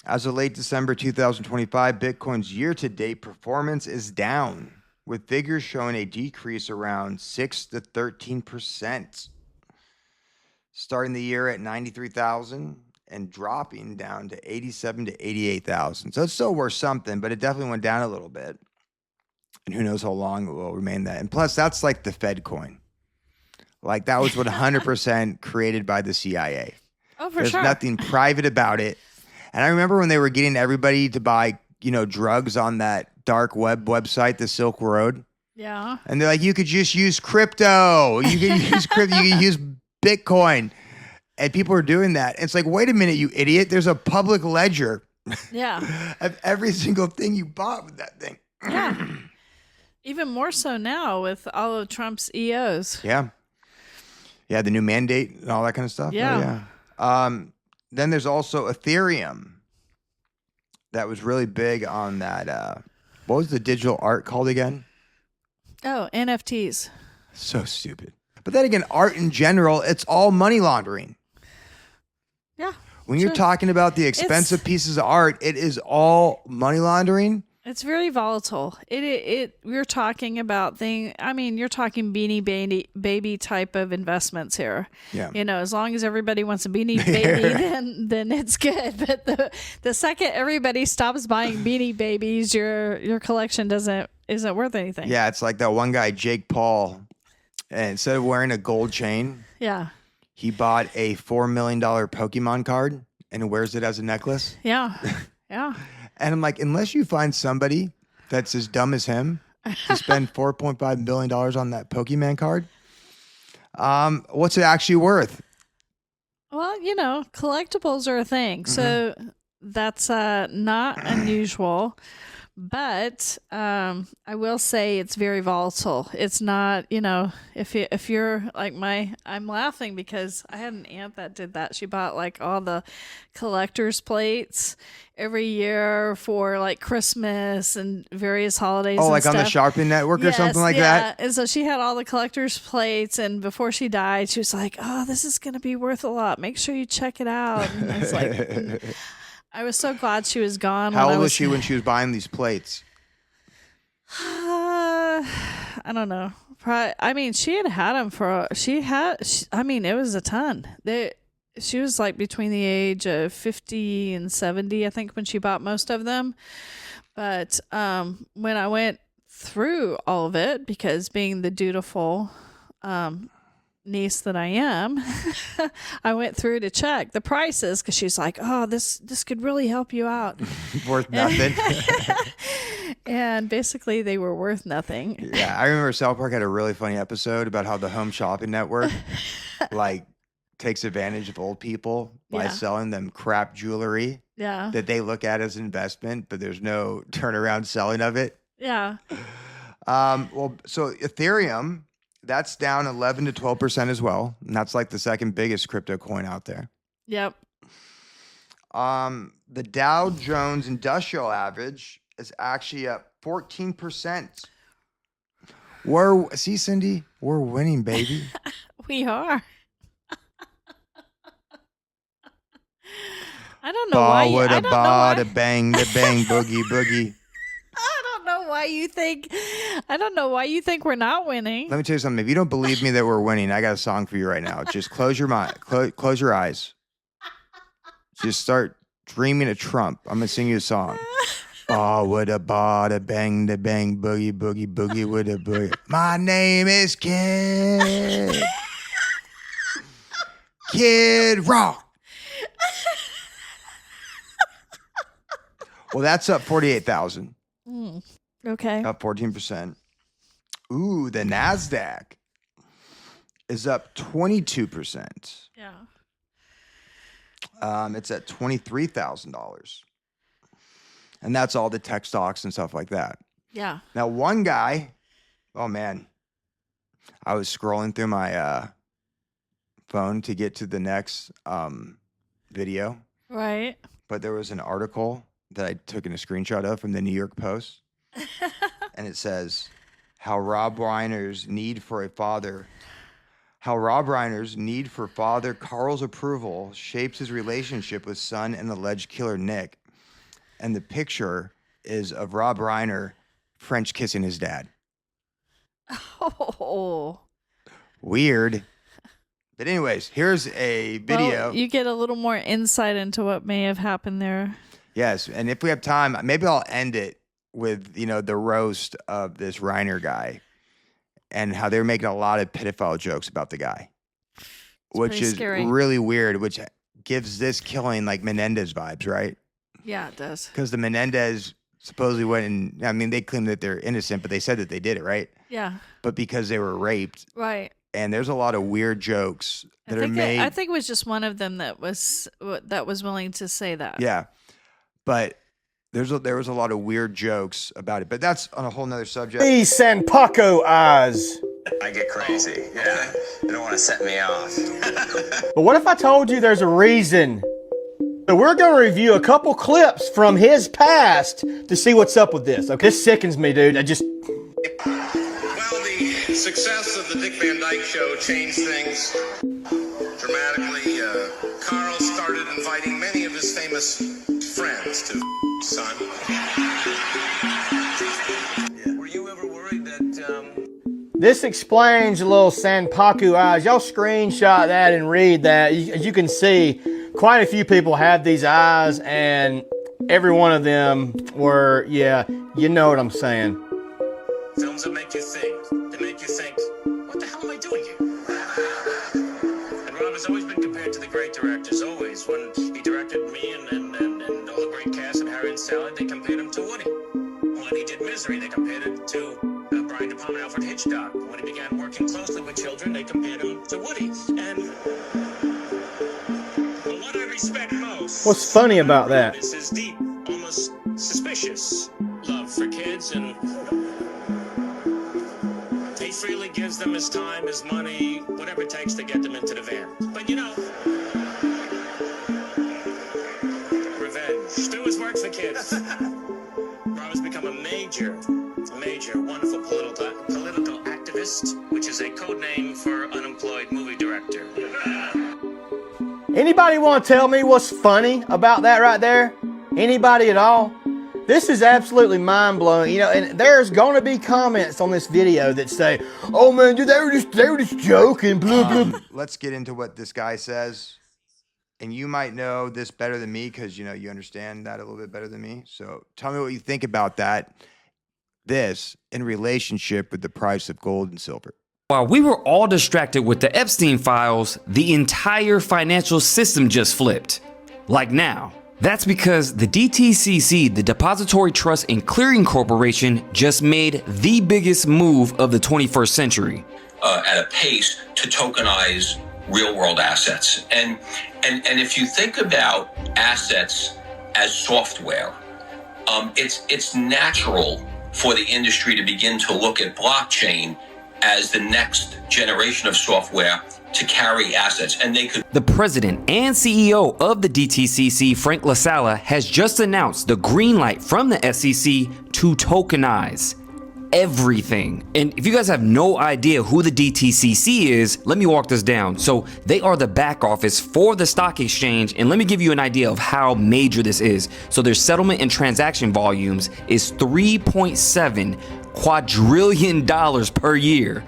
As of late December 2025, Bitcoin's year-to-date performance is down, with figures showing a decrease around 6 to 13%, starting the year at 93,000 and dropping down to 87 to 88,000. So it's still worth something, but it definitely went down a little bit. and who knows how long it will remain that. And plus, that's like the Fed coin. Like that was 100% created by the CIA. Oh, for There's sure. nothing private about it. And I remember when they were getting everybody to buy, drugs on that dark web website, the Silk Road. Yeah. And they're like, you could just use crypto. You can use crypto. You can use Bitcoin. And people are doing that. It's like, wait a minute, you idiot. There's a public ledger Yeah. of every single thing you bought with that thing. Yeah. Even more so now with all of Trump's EOs. Yeah. Yeah, the new mandate and all that kind of stuff. Yeah. Oh, yeah. Then there's also Ethereum. That was really big on that. What was the digital art called again? Oh, NFTs. So stupid. But then again, art in general, it's all money laundering. Yeah. When you're talking about the expensive pieces of art, it is all money laundering. It's very volatile. We're talking about you're talking Beanie Baby type of investments here. Yeah. As long as everybody wants a Beanie Baby, then it's good. But the second everybody stops buying Beanie Babies, your collection isn't worth anything. Yeah, it's like that one guy, Jake Paul, and instead of wearing a gold chain, Yeah. he bought a $4 million Pokemon card and wears it as a necklace. Yeah. Yeah. And I'm like, unless you find somebody that's as dumb as him to spend $4.5 million on that Pokemon card, what's it actually worth? Well, collectibles are a thing. So that's not unusual. But I will say it's very volatile. It's not, if you're like I'm laughing because I had an aunt that did that. She bought like all the collector's plates every year for like Christmas and various holidays. Oh, and like stuff. on the Shopping Network or something like that? And so she had all the collector's plates, and before she died, she was like, "Oh, this is going to be worth a lot. Make sure you check it out." And I was like, I was so glad she was gone. How old was she when she was buying these plates? I don't know. Probably, she had them for. It was a ton. She was like between the age of 50 and 70, I think, when she bought most of them. But when I went through all of it, because being the dutiful niece that I am, I went through to check the prices because she's like, "Oh, this could really help you out." Worth nothing. And basically, they were worth nothing. Yeah, I remember South Park had a really funny episode about how the Home Shopping Network, takes advantage of old people by selling them crap jewelry that they look at as investment, but there's no turnaround selling of it. Yeah. So Ethereum, that's down 11 to 12% as well. And that's like the second biggest crypto coin out there. Yep. The Dow Jones Industrial Average is actually up 14%. See, Cindy, we're winning, baby. We are. I don't know why. Ball with a bada bang, the bang boogie boogie. I don't know why you think. I don't know why you think we're not winning. Let me tell you something. If you don't believe me that we're winning, I got a song for you right now. Just close your mind, close your eyes. Just start dreaming of Trump. I'm gonna sing you a song. Ball with a bada bang, the bang boogie boogie boogie with a boogie. My name is Kid. Kid Rock. Well, that's up 48,000. Okay. Up 14%. Ooh, the NASDAQ is up 22%. Yeah. It's at $23,000. And that's all the tech stocks and stuff like that. Yeah. Now, one guy, oh man, I was scrolling through my phone to get to the next video. Right. But there was an article that I took a screenshot of from the New York Post. And it says, how Rob Riners' need for father Carl's approval shapes his relationship with son and alleged killer Nick. And the picture is of Rob Reiner French kissing his dad. Oh. Weird. But anyways, here's a video. Well, you get a little more insight into what may have happened there. Yes, and if we have time, maybe I'll end it with, you know, the roast of this Reiner guy and how they're making a lot of pedophile jokes about the guy, which is scary. really weird, which gives this killing like Menendez vibes, right? Yeah, it does. Because the Menendez supposedly went and, I mean, they claim that they're innocent, but they said that they did it, right? Yeah. But because they were raped. Right. And there's a lot of weird jokes that are made. I think it was just one of them that was willing to say that. Yeah. But there was a lot of weird jokes about it. But that's on a whole nother subject. These San Paco eyes. I get crazy. Yeah. They don't want to set me off. But what if I told you there's a reason? So we're going to review a couple clips from his past to see what's up with this. Okay, this sickens me, dude. Well, the success of the Dick Van Dyke Show changed things dramatically. Carl started inviting many of his famous friends to son. Yeah. Were you ever worried that... This explains a little San Paco eyes. Y'all screenshot that and read that. As you can see, quite a few people have these eyes, and every one of them were, yeah, you know what I'm saying. Films that make you think. They make you think, what the hell am I doing here? And Rob has always been compared to the great directors, always. When he directed me and all the great cast of Harry and Sally, they compared him to Woody. When he did Misery, they compared it to Brian De Palma and Alfred Hitchcock. When he began working closely with children, they compared him to Woody. And what I respect most... What's funny about that? ...is his deep, almost suspicious love for kids, and he freely gives them his time, his money, whatever it takes to get them into the van. But you know, revenge. Still his work for kids. Rob has become a major, wonderful political activist, which is a code name for unemployed movie director. Anybody want to tell me what's funny about that right there? Anybody at all? This is absolutely mind-blowing, you know, and there's going to be comments on this video that say, oh man, dude, they were just joking, blah, blah. Let's get into what this guy says. And you might know this better than me because, you know, you understand that a little bit better than me. So tell me what you think about this in relationship with the price of gold and silver. While we were all distracted with the Epstein files, the entire financial system just flipped. Like now. That's because the DTCC, the Depository Trust and Clearing Corporation, just made the biggest move of the 21st century. At a pace to tokenize real-world assets. And if you think about assets as software, it's natural for the industry to begin to look at blockchain as the next generation of software to carry assets, and they could. The president and CEO of the DTCC, Frank LaSala, has just announced the green light from the SEC to tokenize everything. And if you guys have no idea who the DTCC is, let me walk this down. So they are the back office for the stock exchange, and let me give you an idea of how major this is. So their settlement and transaction volumes is $3.7 quadrillion per year.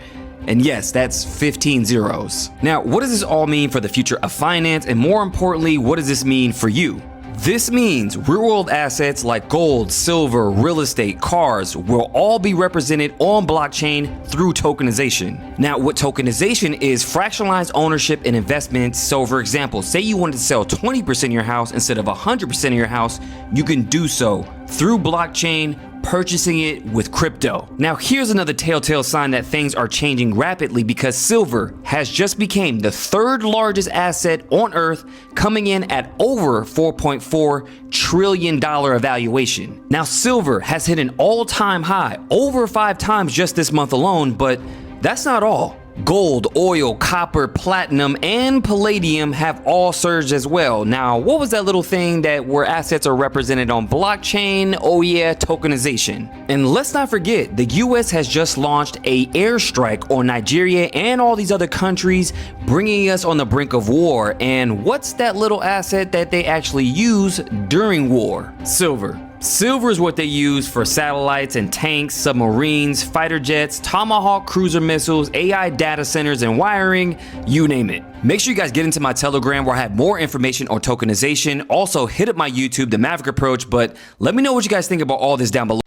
And yes, that's 15 zeros. Now, what does this all mean for the future of finance? And more importantly, what does this mean for you? This means real-world assets like gold, silver, real estate, cars will all be represented on blockchain through tokenization. Now, what tokenization is fractionalized ownership and investments. So for example, say you wanted to sell 20% of your house instead of 100% of your house, you can do so through blockchain, purchasing it with crypto. Now here's another telltale sign that things are changing rapidly, because silver has just become the third largest asset on earth, coming in at over $4.4 trillion evaluation. Now silver has hit an all-time high over 5 times just this month alone, but that's not all. Gold, oil, copper, platinum, and palladium have all surged as well. Now, what was that little thing that where assets are represented on blockchain? Oh yeah, tokenization. And let's not forget, the US has just launched an airstrike on Nigeria and all these other countries, bringing us on the brink of war. And what's that little asset that they actually use during war? Silver. Silver is what they use for satellites and tanks, submarines, fighter jets, Tomahawk cruiser missiles, AI data centers, and wiring, you name it. Make sure you guys get into my Telegram where I have more information on tokenization. Also, hit up my YouTube, The Maverick Approach, but let me know what you guys think about all this down below.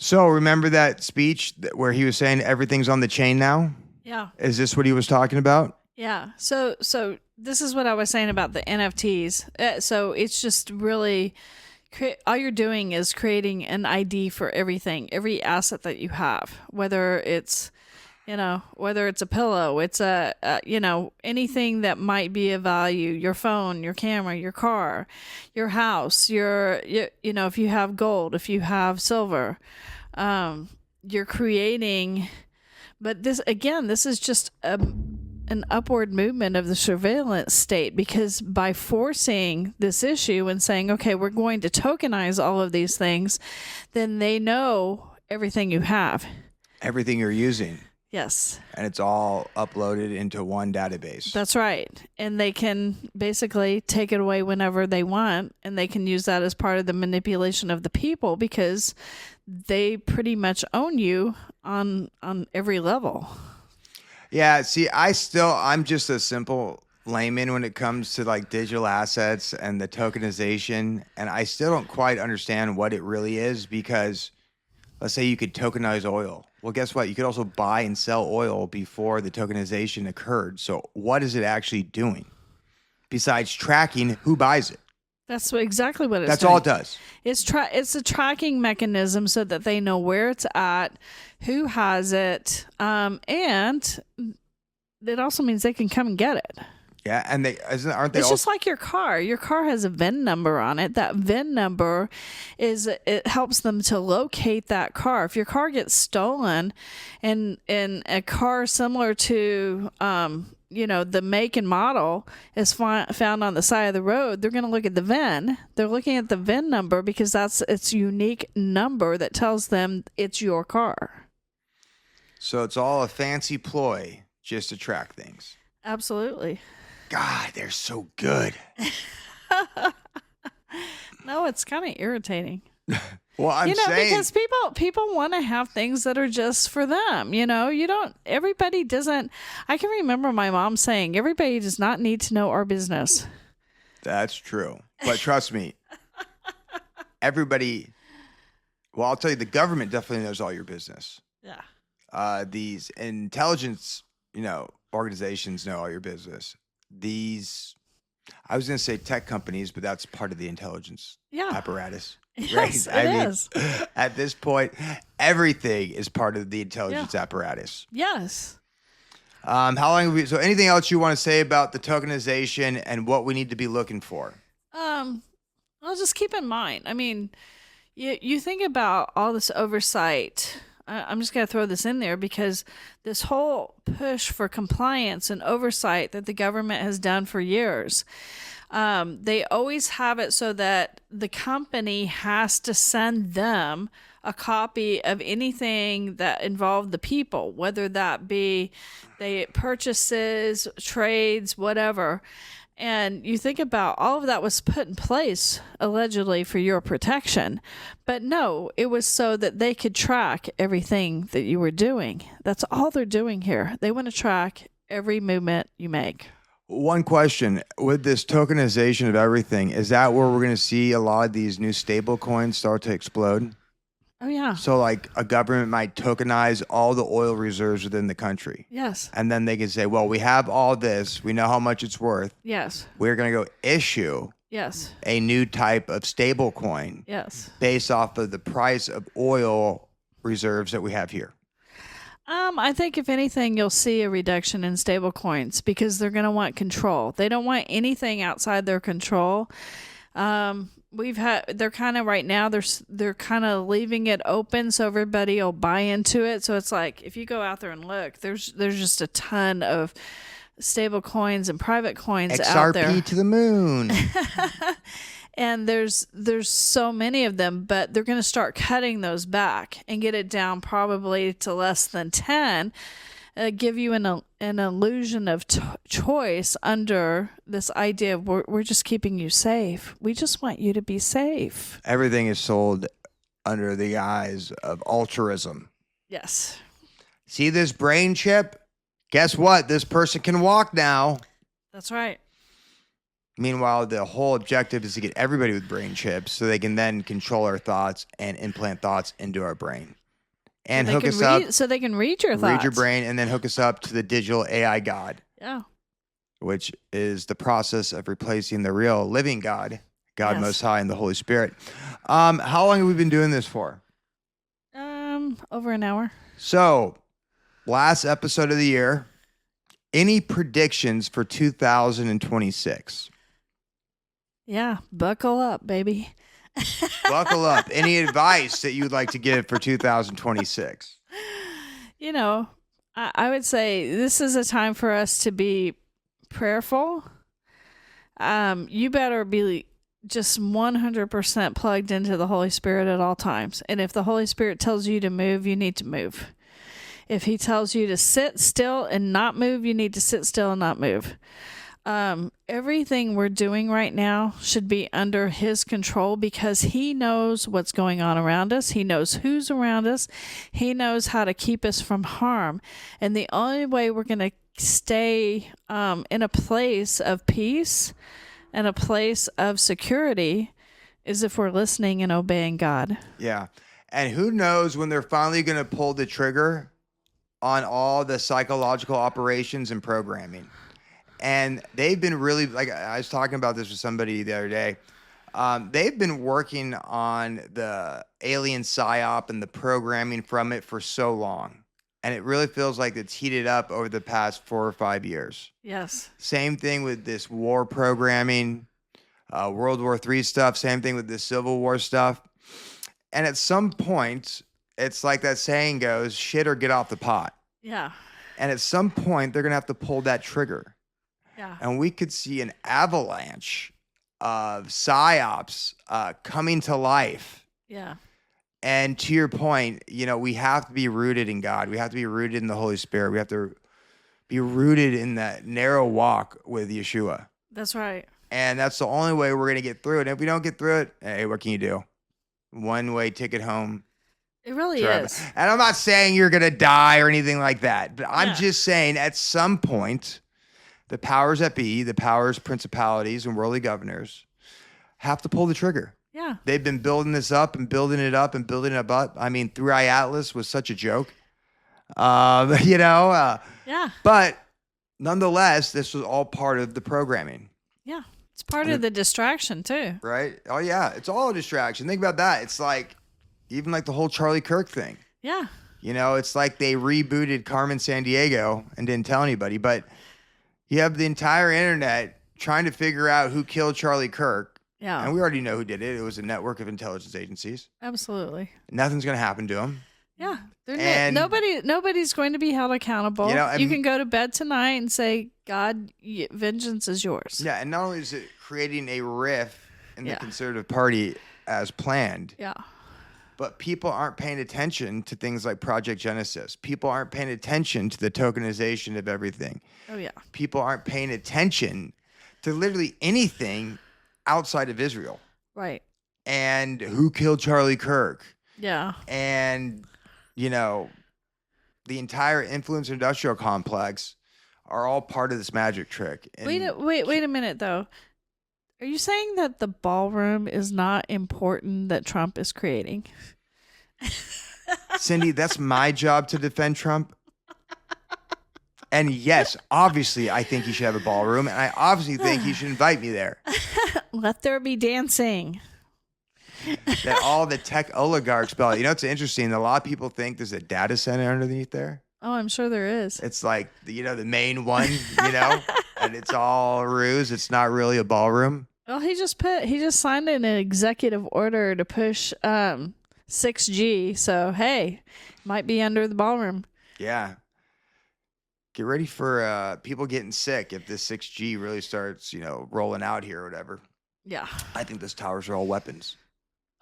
So remember that speech where he was saying everything's on the chain now? Yeah. Is this what he was talking about? Yeah. So this is what I was saying about the NFTs. So it's just really all you're doing is creating an ID for everything, every asset that you have, whether it's a pillow, it's anything that might be of value, your phone, your camera, your car, your house, if you have gold, if you have silver, you're creating. But this is just an upward movement of the surveillance state, because by forcing this issue and saying, okay, we're going to tokenize all of these things, then they know everything you have. Everything you're using. Yes. And it's all uploaded into one database. That's right. And they can basically take it away whenever they want, and they can use that as part of the manipulation of the people, because they pretty much own you on every level. Yeah, see, I'm just a simple layman when it comes to like digital assets and the tokenization, and I still don't quite understand what it really is, because let's say you could tokenize oil. Well, guess what? You could also buy and sell oil before the tokenization occurred. So what is it actually doing besides tracking who buys it? That's exactly what it's That's doing. all it does. It's a tracking mechanism so that they know where it's at, who has it, and it also means they can come and get it. Yeah, and aren't they? It's also, just like your car. Your car has a VIN number on it. That VIN number it helps them to locate that car. If your car gets stolen, and a car similar to the make and model is found on the side of the road, they're going to look at the VIN. They're looking at the VIN number because that's its unique number that tells them it's your car. So it's all a fancy ploy just to track things. Absolutely. God, they're so good. No, it's kind of irritating. Well, I'm saying, because people want to have things that are just for them. Everybody doesn't. I can remember my mom saying, everybody does not need to know our business. That's true. But trust me, everybody, well, I'll tell you, the government definitely knows all your business. Yeah. These intelligence, organizations know all your business. I was going to say tech companies, but that's part of the intelligence apparatus. Yes, right? it is. At this point, everything is part of the intelligence apparatus. Yes. How long so anything else you want to say about the tokenization and what we need to be looking for? Well, just keep in mind, I mean, you think about all this oversight. I'm just going to throw this in there because this whole push for compliance and oversight that the government has done for years, they always have it so that the company has to send them a copy of anything that involved the people, whether that be purchases, trades, whatever. And you think about all of that was put in place allegedly for your protection. But no, it was so that they could track everything that you were doing. That's all they're doing here. They want to track every movement you make. One question, with this tokenization of everything, is that where we're going to see a lot of these new stable coins start to explode? Oh, yeah. So like a government might tokenize all the oil reserves within the country. Yes. And then they can say, well, we have all this. We know how much it's worth. Yes. We're going to go issue a new type of stable coin based off of the price of oil reserves that we have here. I think if anything, you'll see a reduction in stable coins because they're going to want control. They don't want anything outside their control. They're kind of right now, they're kind of leaving it open so everybody will buy into it. So it's like, if you go out there and look, there's just a ton of stable coins and private coins out there. XRP to the moon. And there's so many of them, but they're going to start cutting those back and get it down probably to less than 10. Give you an illusion of choice under this idea of we're just keeping you safe. We just want you to be safe. Everything is sold under the guise of altruism. Yes. See this brain chip? Guess what? This person can walk now. That's right. Meanwhile, the whole objective is to get everybody with brain chips so they can then control our thoughts and implant thoughts into our brain. And so hook us up. So they can read your thoughts. Read your brain and then hook us up to the digital AI God. Yeah. Which is the process of replacing the real living God, God Yes. Most High and the Holy Spirit. How long have we been doing this for? Over an hour. So, last episode of the year. Any predictions for 2026? Yeah, buckle up, baby. Buckle up. Any advice that you'd like to give for 2026? You know, I would say this is a time for us to be prayerful. You better be just 100% plugged into the Holy Spirit at all times. And if the Holy Spirit tells you to move, you need to move. If he tells you to sit still and not move, you need to sit still and not move. Everything we're doing right now should be under his control because he knows what's going on around us. He knows who's around us. He knows how to keep us from harm. And the only way we're going to stay in a place of peace and a place of security is if we're listening and obeying God. Yeah. And who knows when they're finally going to pull the trigger on all the psychological operations and programming. And they've been really, like I was talking about this with somebody the other day. They've been working on the alien psyop and the programming from it for so long. And it really feels like it's heated up over the past 4 or 5 years. Yes. Same thing with this war programming, World War III stuff. Same thing with this Civil War stuff. And at some point, it's like that saying goes, shit or get off the pot. Yeah. And at some point, they're going to have to pull that trigger. Yeah. And we could see an avalanche of psyops coming to life. Yeah. And to your point, you know, we have to be rooted in God. We have to be rooted in the Holy Spirit. We have to be rooted in that narrow walk with Yeshua. That's right. And that's the only way we're going to get through it. And if we don't get through it, hey, what can you do? One-way ticket home. It really forever. is. And I'm not saying you're going to die or anything like that. But I'm Yeah. just saying at some point, the powers that be, the powers, principalities, and worldly governors have to pull the trigger. Yeah. They've been building this up and building it up and building it up. I mean, 3i Atlas was such a joke. Yeah. But nonetheless, this was all part of the programming, Yeah. It's part of the distraction too. right? Oh, yeah. It's all a distraction. Think about that. It's like, even like the whole Charlie Kirk thing. Yeah. You know, it's like they rebooted Carmen Sandiego and didn't tell anybody. But you have the entire internet trying to figure out who killed Charlie Kirk. Yeah. And we already know who did it. It was a network of intelligence agencies. Absolutely. Nothing's going to happen to him. Yeah. And- Nobody's going to be held accountable. You know, and- you can go to bed tonight and say, God, vengeance is yours. Yeah, and not only is it creating a rift in the Yeah. conservative party as planned, Yeah. but people aren't paying attention to things like Project Genesis. People aren't paying attention to the tokenization of everything. Oh, yeah. People aren't paying attention to literally anything outside of Israel. Right. And who killed Charlie Kirk? Yeah. And, you know, the entire influence industrial complex are all part of this magic trick. And Wait a minute, though. Are you saying that the ballroom is not important that Trump is creating? Cindy, that's my job to defend Trump. And yes, obviously, I think he should have a ballroom, and I obviously think he should invite me there. Let there be dancing. That all the tech oligarchs built. You know, it's interesting. A lot of people think there's a data center underneath there. Oh, I'm sure there is. It's like, you know, the main one, you know, and it's all ruse. It's not really a ballroom. Well, he just signed an executive order to push 6G. So hey, might be under the ballroom. Yeah. Get ready for people getting sick if this 6G really starts, you know, rolling out here or whatever. Yeah. I think those towers are all weapons,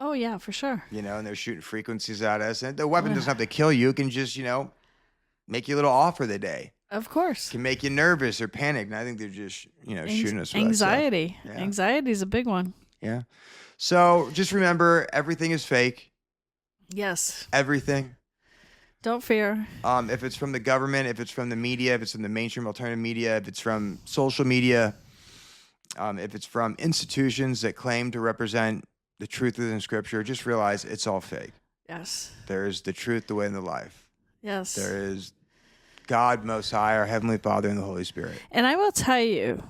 Oh yeah, for sure. you know, and they're shooting frequencies at us. And the weapon doesn't have to kill you. It can just, you know, make you a little off for the day. Of course. It can make you nervous or panicked. And I think they're just, you know, shooting us with that stuff. Anxiety. Yeah. Anxiety is a big one. Yeah. So just remember, everything is fake. Yes. Everything. Don't fear. If it's from the government, if it's from the media, if it's from the mainstream alternative media, if it's from social media, if it's from institutions that claim to represent the truth within Scripture, just realize it's all fake. Yes. There is the truth, the way, and the life. Yes. There is God Most High, our Heavenly Father, and the Holy Spirit. And I will tell you,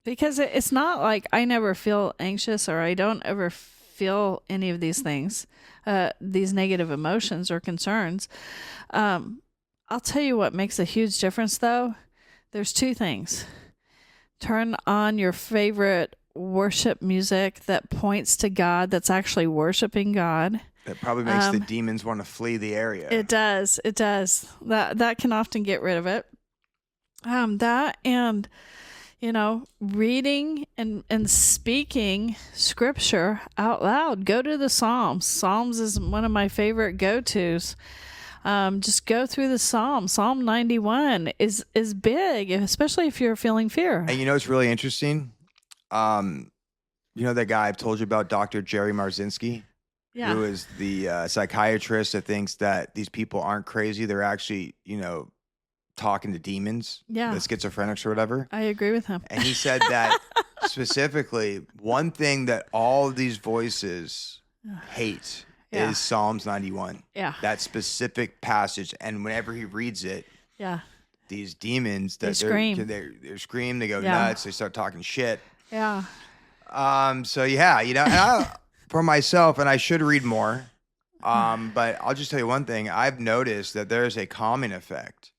because it's not like I never feel anxious or I don't ever feel any of these things, these negative emotions or concerns. I'll tell you what makes a huge difference, though. There's two things. Turn on your favorite worship music that points to God, that's actually worshiping God. That probably makes the demons want to flee the area. It does. It does. That can often get rid of it. That and, reading and speaking Scripture out loud. Go to the Psalms. Psalms is one of my favorite go-tos. Just go through the Psalms. Psalm 91 is big, especially if you're feeling fear. And it's really interesting. That guy I've told you about, Dr. Jerry Marzinski, Yeah. who is the psychiatrist that thinks that these people aren't crazy. They're actually, talking to demons, Yeah. the schizophrenics or whatever. I agree with him. And he said that specifically, one thing that all of these voices hate Yeah. is Psalms 91. Yeah. That specific passage. And whenever he reads it, Yeah. these demons that They scream. they scream, they go Yeah. nuts, they start talking shit. Yeah. So yeah, and for myself, and I should read more. But I'll just tell you one thing. I've noticed that there's a calming effect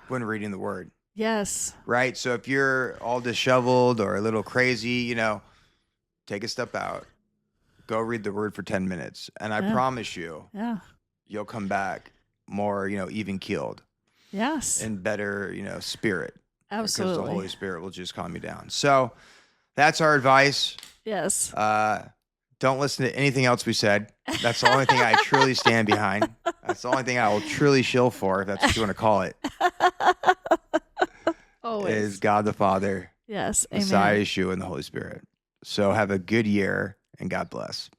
when reading the word. Yes. Right? So if you're all disheveled or a little crazy, take a step out. Go read the word for 10 minutes. And I promise you, Yeah. you'll come back more, even keeled Yes. and better, spirit. Absolutely. Because the Holy Spirit will just calm you down. So that's our advice. Yes. Don't listen to anything else we said. That's the only thing I truly stand behind. That's the only thing I will truly shill for, if that's what you want to call it. Always. Is God the Father, Yes. Messiah, Amen. Yeshua, and the Holy Spirit. So have a good year, and God bless.